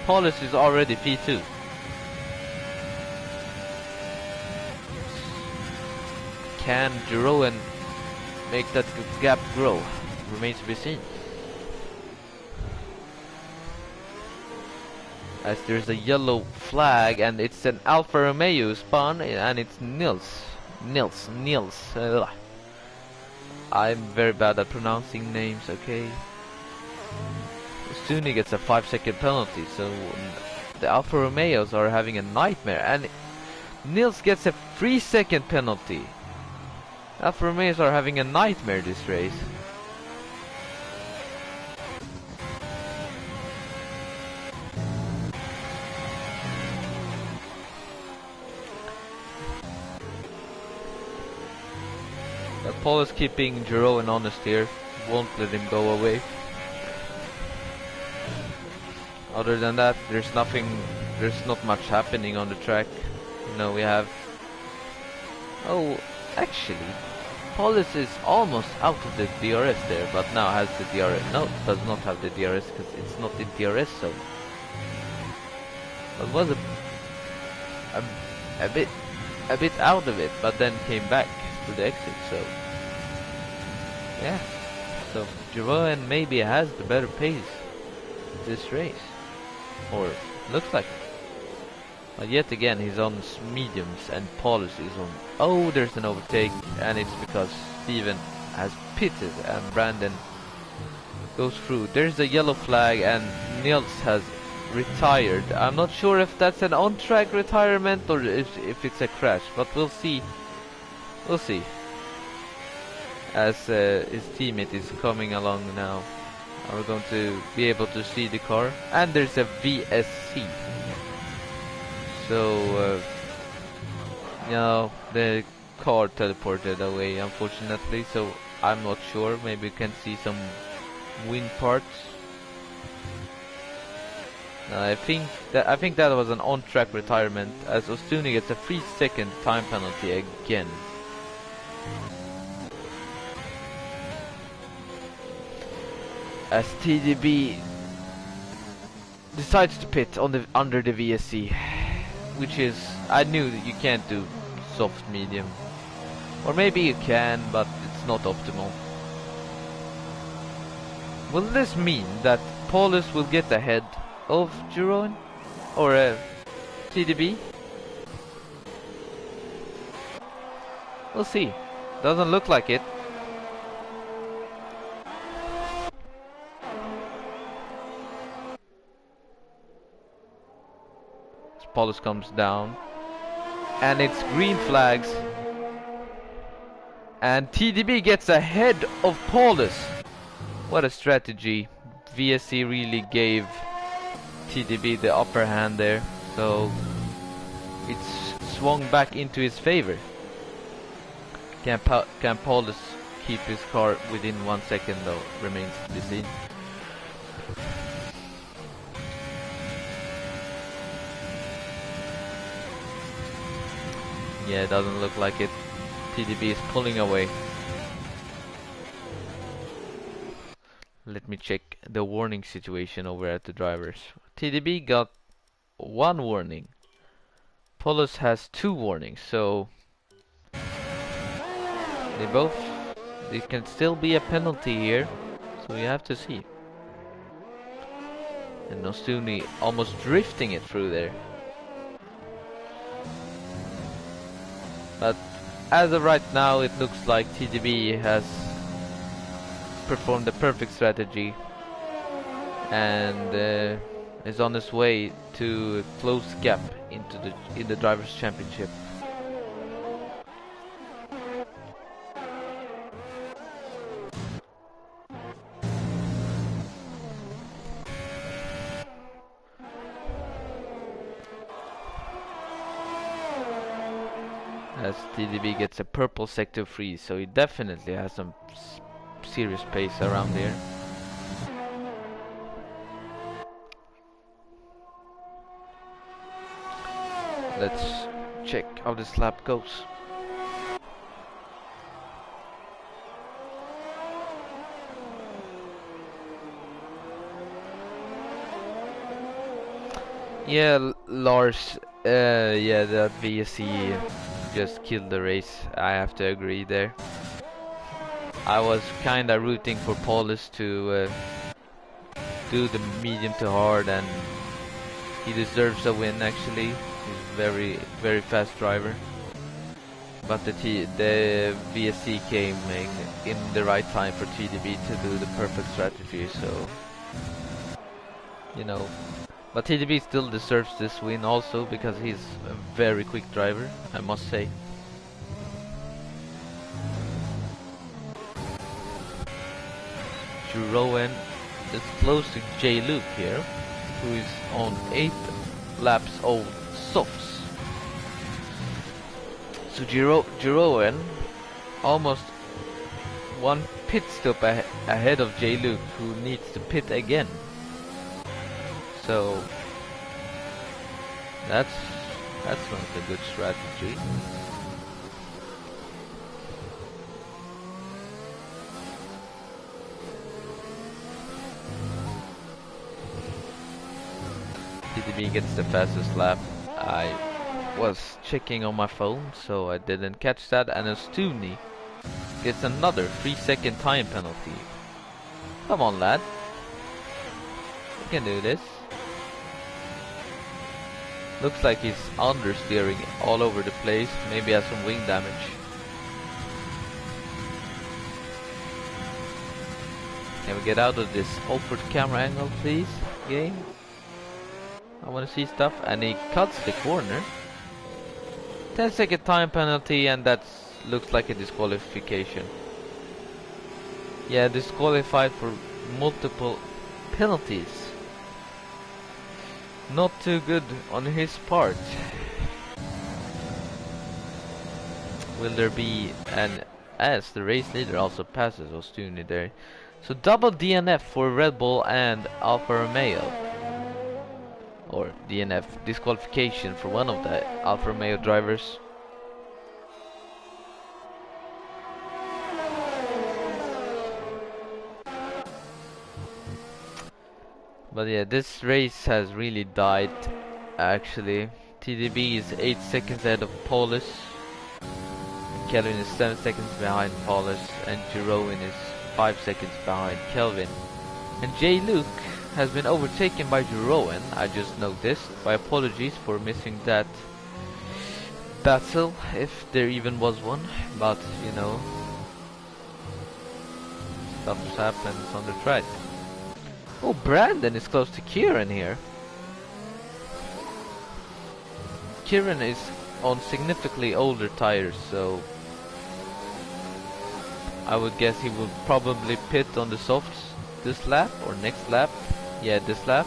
Paulus is already P2. Can Jeroen make that gap grow? Remains to be seen. As there's a yellow flag and it's an Alfa Romeo spun and it's Nils. I'm very bad at pronouncing names, okay? Stuni gets a 5-second penalty, so the Alfa Romeos are having a nightmare, and Nils gets a 3-second penalty. Alfa Romeos are having a nightmare this race. Paul is keeping Jeroen honest here, won't let him go away. Other than that, there's not much happening on the track. You know, we have... Oh, actually, Paulus is almost out of the DRS there, but now has the DRS. No, does not have the DRS because it's not in DRS zone. But was a bit out of it, but then came back to the exit. So yeah, so Jeroen maybe has the better pace this race, or looks like it. But yet again, he's on mediums and Paulus is on... Oh, there's an overtake, and it's because Steven has pitted and Brandon goes through. There's a yellow flag and Nils has retired. I'm not sure if that's an on-track retirement or if it's a crash, but we'll see. We'll see. As his teammate is coming along now. We're going to be able to see the car. And there's a VSC. So, you know, the car teleported away, unfortunately. So, I'm not sure. Maybe we can see some wind parts. I think that was an on-track retirement, as Ostuni gets a 3-second time penalty again. As TDB decides to pit on the under the VSC, which is, I knew that you can't do soft medium, or maybe you can, but it's not optimal. Will this mean that Paulus will get ahead of Jeroen or TDB? We'll see. Doesn't look like it. Paulus comes down, and it's green flags, and TDB gets ahead of Paulus. What a strategy. VSC really gave TDB the upper hand there, so it's swung back into his favor. Can Paulus keep his car within 1 second though? Remains to be seen. Yeah, it doesn't look like it. TDB is pulling away. Let me check the warning situation over at the drivers. TDB got 1 warning. Paulus has 2 warnings, so it can still be a penalty here, so we have to see. And Nostuni almost drifting it through there. But as of right now, it looks like TDB has performed the perfect strategy and is on his way to close the gap in the Drivers' Championship. As TDB gets a purple sector free, so he definitely has some serious pace around here. Let's check how this lap goes. Yeah, Lars, yeah, that VSC just killed the race. I have to agree there. I was kinda rooting for Paulus to do the medium to hard, and he deserves a win actually. He's very fast driver. But the VSC came in the right time for TDB to do the perfect strategy, so you know. But TDB still deserves this win also because he's a very quick driver, I must say. Rowan is close to J. Luke here, who is on 8 laps of softs. So Jeroen almost one pit stop ahead of J. Luke, who needs to pit again. So that's not a good strategy. TDB gets the fastest lap. I was checking on my phone, so I didn't catch that. And Astuni gets another 3-second time penalty. Come on, lad. You can do this. Looks like he's understeering all over the place. Maybe has some wing damage. Can we get out of this awkward camera angle, please, game? I want to see stuff. And he cuts the corner. 10-second time penalty, and that looks like a disqualification. Yeah, disqualified for multiple penalties. Not too good on his part. Will there be an... as the race leader also passes Ostuni there. So double DNF for Red Bull and Alfa Romeo. Or DNF, disqualification for one of the Alfa Romeo drivers. But yeah, this race has really died actually. TDB is 8 seconds ahead of Paulus. Kelvin is 7 seconds behind Paulus, and Jeroen is 5 seconds behind Kelvin. And J. Luke has been overtaken by Jeroen, I just noticed. My apologies for missing that battle, if there even was one. But, you know, stuff happens on the track. Oh, Brandon is close to Kieran here. Kieran is on significantly older tires, so I would guess he will probably pit on the softs this lap or next lap. Yeah, this lap.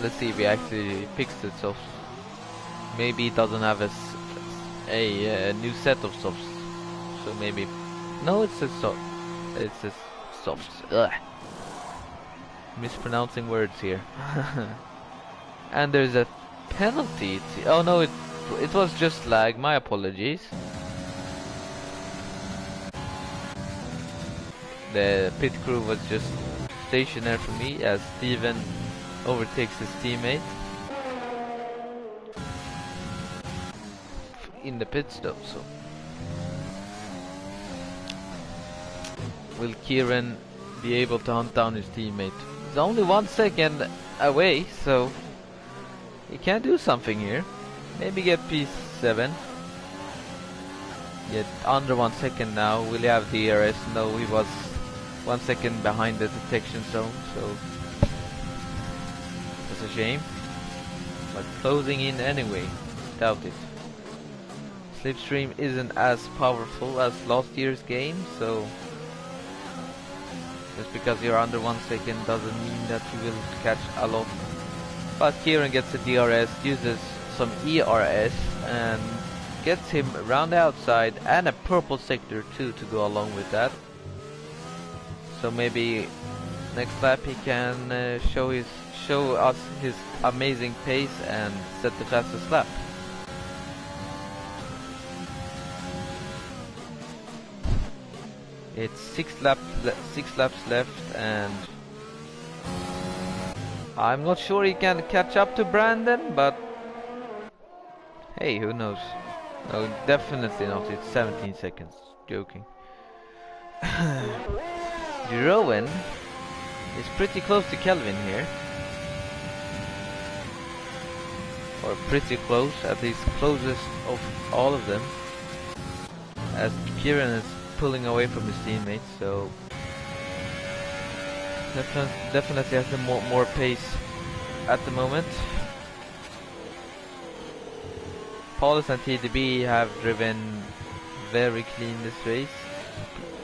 Let's see if he actually picks the softs. Maybe he doesn't have a new set of softs, so maybe no, it's a soft. It's a softs. Ugh. Mispronouncing words here. And there's a penalty. Oh no, it was just lag. My apologies. The pit crew was just stationary for me as Steven overtakes his teammate in the pit stop. So will Kieran be able to hunt down his teammate? He's only 1 second away, so he can do something here. Maybe get P7. Yet under 1 second now. Will he have DRS? No, he was 1 second behind the detection zone, so that's a shame. But closing in anyway. Doubt it. Slipstream isn't as powerful as last year's game, so just because you're under 1 second doesn't mean that you will catch a lot. But Kieran gets a DRS, uses some ERS, and gets him around the outside, and a purple sector too to go along with that. So maybe next lap he can show us his amazing pace and set the fastest lap. It's 6 laps left, and I'm not sure he can catch up to Brandon, but hey, who knows? No, definitely not. It's 17 seconds. Joking. Jeroen is pretty close to Kelvin here. Or pretty close, at least closest of all of them. As Kieran is pulling away from his teammates, so Definitely has the more pace at the moment. Paulus and TDB have driven very clean this race.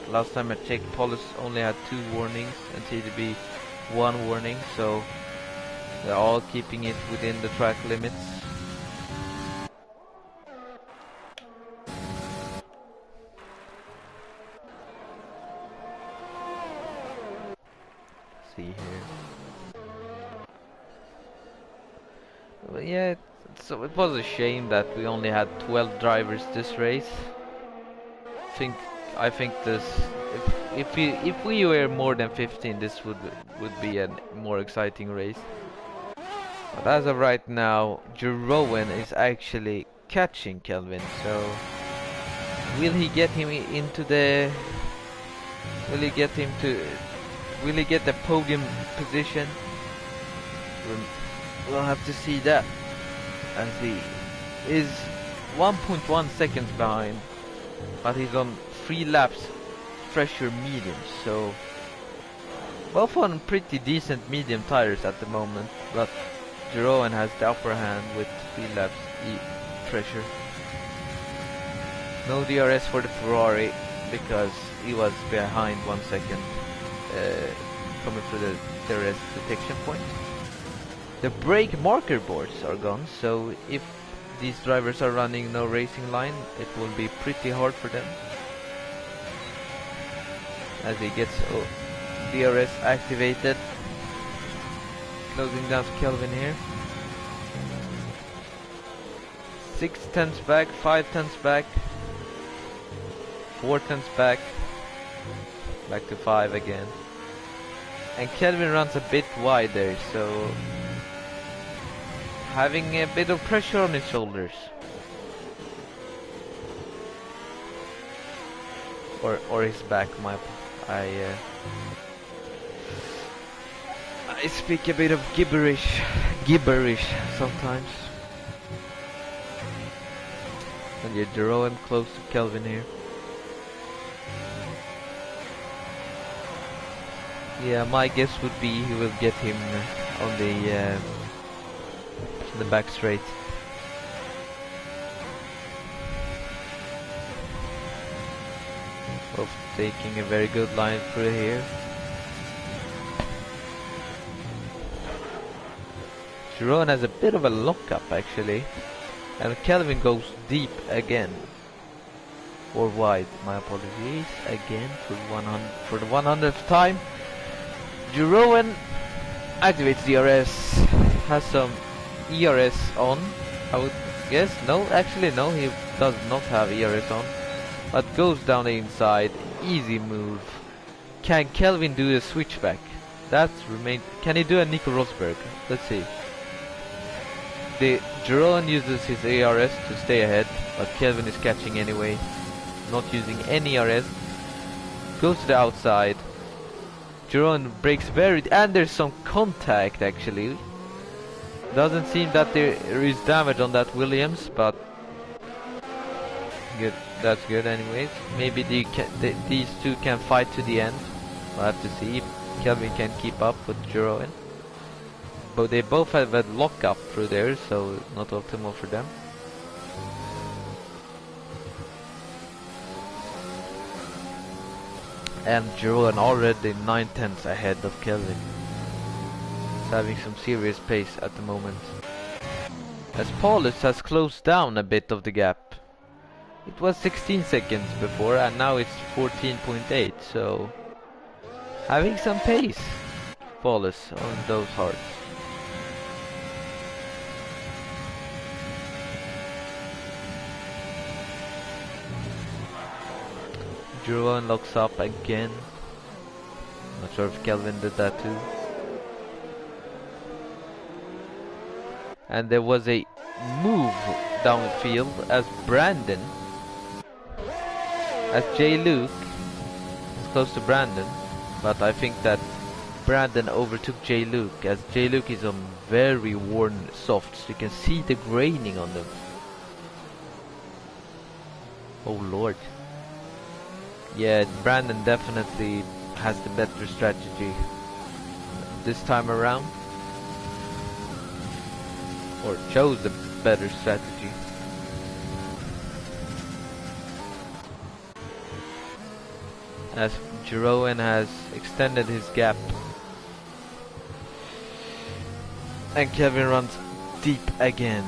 Last time I checked, Paulus only had 2 warnings and TDB 1 warning, so they're all keeping it within the track limits. See here. Well, yeah, so it was a shame that we only had 12 drivers this race. I think this, if we were more than 15, this would be a more exciting race. But as of right now, Jeroen is actually catching Kelvin. So will he get him into the? Will he get him to? Will he get the podium position? We'll have to see that, as he is 1.1 seconds behind, but he's on 3 laps fresher mediums, so both on pretty decent medium tires at the moment, but Jeroen has the upper hand with 3 laps fresher. No DRS for the Ferrari because he was behind 1 second coming through the DRS detection point. The brake marker boards are gone, so if these drivers are running no racing line, it will be pretty hard for them. As he gets DRS activated. Closing down to Kelvin here. 6 tenths back, 5 tenths back, 4 tenths back, back to 5 again. And Kelvin runs a bit wider, so having a bit of pressure on his shoulders. Or his back, I speak a bit of gibberish sometimes. And you're Jeroen close to Kelvin here. Yeah, my guess would be he will get him on the back straight. Both taking a very good line through here. Jeroen has a bit of a lockup actually, and Kelvin goes deep again, or wide. My apologies again for the 100th time. Jeroen activates DRS, has some ERS on, I would guess. No, actually no, he does not have ERS on, but goes down the inside. Easy move. Can Kelvin do a switchback? Can he do a Nico Rosberg? Let's see. Jeroen uses his ARS to stay ahead, but Kelvin is catching anyway, not using any ERS. Goes to the outside. Jeroen brakes and there's some contact actually. Doesn't seem that there is damage on that Williams, but good. That's good anyways. Maybe these two can fight to the end. We'll have to see if Kelvin can keep up with Jeroen. But they both have a lockup through there, so not optimal for them. And Jeroen already 9 tenths ahead of Kelvin. He's having some serious pace at the moment. As Paulus has closed down a bit of the gap. It was 16 seconds before and now it's 14.8, so having some pace, Paulus, on those hards. Jeroen locks up again. Not sure if Kelvin did that too. And there was a move downfield as J. Luke is close to Brandon, but I think that Brandon overtook J. Luke, as J. Luke is on very worn softs. You can see the graining on them. Oh lord. Yeah, Brandon definitely has the better strategy. this time around, or chose the better strategy. As Jeroen has extended his gap, and Kevin runs deep again.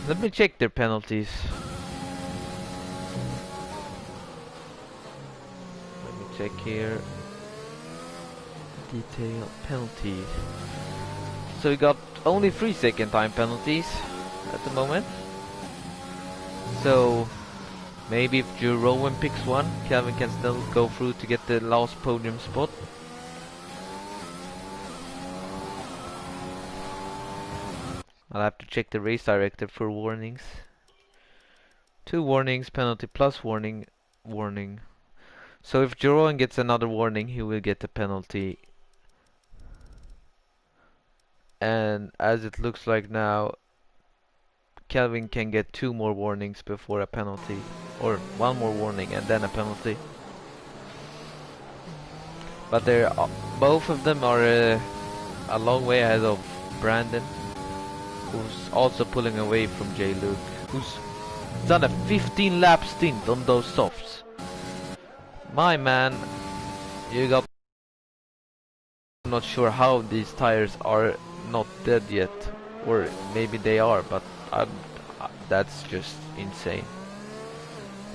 Let me check their penalties. Let me check here. Detail penalties. So we got only 3-second time penalties at the moment. So maybe if Jeroen picks one, Calvin can still go through to get the last podium spot. I'll have to check the race director for warnings. 2 warnings, penalty plus warning, warning. So if Jeroen gets another warning, he will get a penalty. And as it looks like now, Kelvin can get 2 more warnings before a penalty, or 1 more warning and then a penalty. But they're both of them are a long way ahead of Brandon, who's also pulling away from J. Luke, who's done a 15 lap stint on those softs. My man, you got... I'm not sure how these tires are not dead yet, or maybe they are, but that's just insane.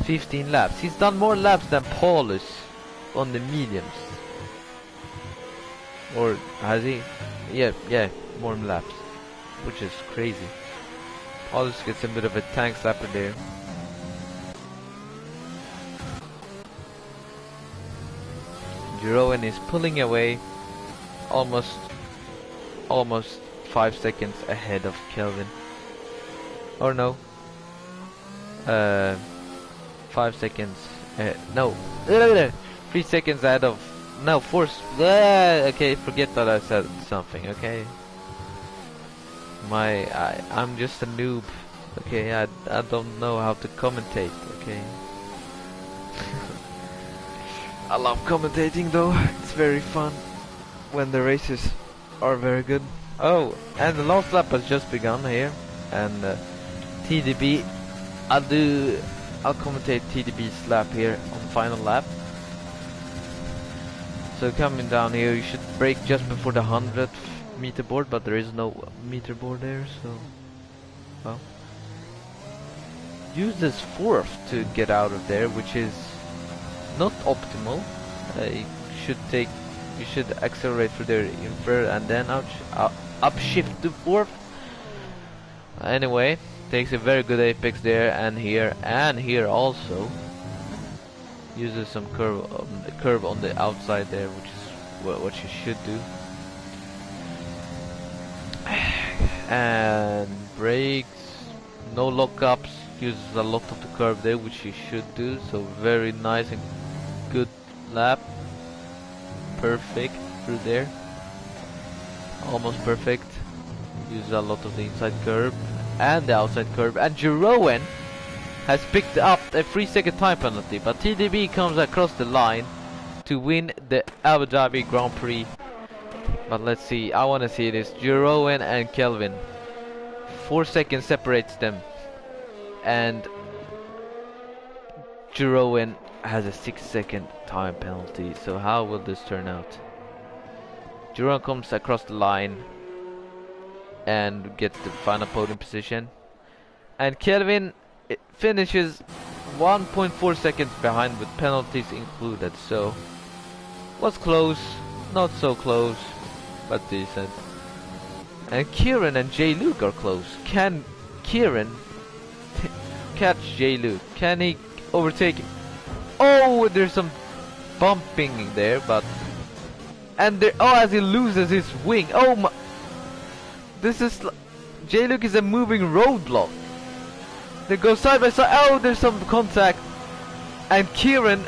15 laps. He's done more laps than Paulus on the mediums. Or has he? Yeah, more laps, which is crazy. Paulus gets a bit of a tank slapper there. Jeroen is pulling away, almost 5 seconds ahead of Kelvin. Or no, 5 seconds. No, 3 seconds ahead of. No, 4. Okay, forget that I said something. Okay, I'm just a noob. Okay, I don't know how to commentate. Okay. I love commentating though. It's very fun when the races are very good. Oh, and the last lap has just begun here, and TDB. I'll commentate TDB's lap here on the final lap. So coming down here, you should brake just before the 100th meter board, but there is no meter board there, so well, use this 4th to get out of there, which is not optimal. You should accelerate through there in and then upshift to 4th. Anyway, takes a very good apex there, and here also uses some curve on the outside there, which is what you should do. And brakes, no lockups, uses a lot of the curve there, which you should do. So very nice and good lap. Perfect through there, almost perfect. Uses a lot of the inside curve and the outside curve, and Jeroen has picked up a 3-second time penalty, but TDB comes across the line to win the Abu Dhabi Grand Prix. But let's see, I want to see this. Jeroen and Kelvin, 4 seconds separates them, and Jeroen has a 6-second time penalty. So how will this turn out? Jeroen comes across the line and gets the final podium position, and Kelvin finishes 1.4 seconds behind with penalties included. So was close, not so close, but decent. And Kieran and J. Luke are close. Can Kieran catch J. Luke? Can he overtake him? Oh, there's some bumping there, but and there, oh, as he loses his wing. Oh my! This is J. Luke is a moving roadblock. They go side by side. Oh, there's some contact, and Kieran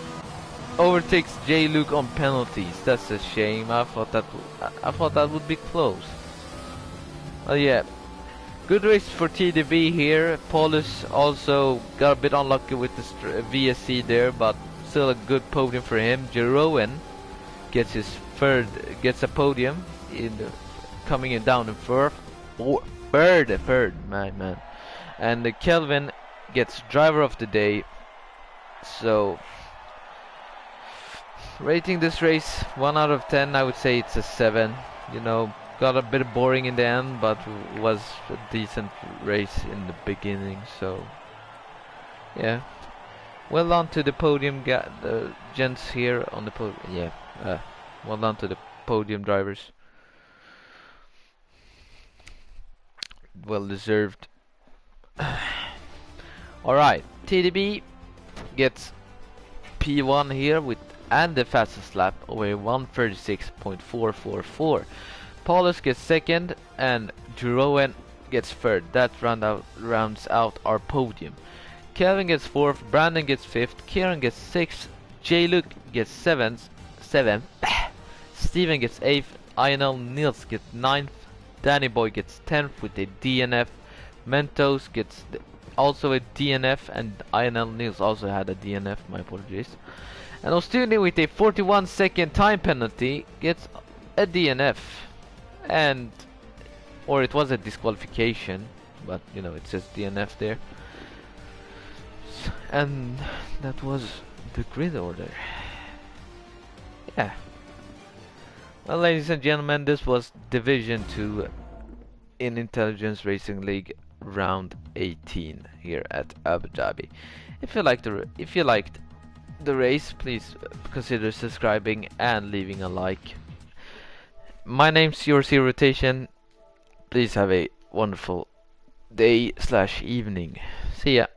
overtakes J. Luke on penalties. That's a shame. I thought that would be close. Oh yeah, good race for TDB here. Paulus also got a bit unlucky with the VSC there, but still a good podium for him. Jeroen gets a podium, in the, coming in down in third, my man. And Kelvin gets driver of the day. So rating this race 1 out of 10, I would say it's a 7. You know, got a bit boring in the end, but was a decent race in the beginning. So yeah, well done to the podium the gents here on the podium. Yeah, well done to the podium drivers. Well deserved. Alright, TDB gets P1 here with and the fastest lap over 1:36.444. Paulus gets second and Jeroen gets third. That rounds out our podium. Kelvin gets fourth, Brandon gets fifth, Kieran gets sixth, J-Luke gets seventh, Steven gets eighth, INL Nils gets ninth, Danny Boy gets 10th with a DNF, Mentos gets also a DNF, and INL Nils also had a DNF, my apologies. And Ostuni with a 41-second time penalty gets a DNF, and or it was a disqualification, but you know it says DNF there. And that was the grid order. Yeah. Well, ladies and gentlemen, this was Division 2 in Intelligence Racing League round 18 here at Abu Dhabi. If you liked the race, please consider subscribing and leaving a like. My name's Your Zero Rotation. Please have a wonderful day/evening. See ya.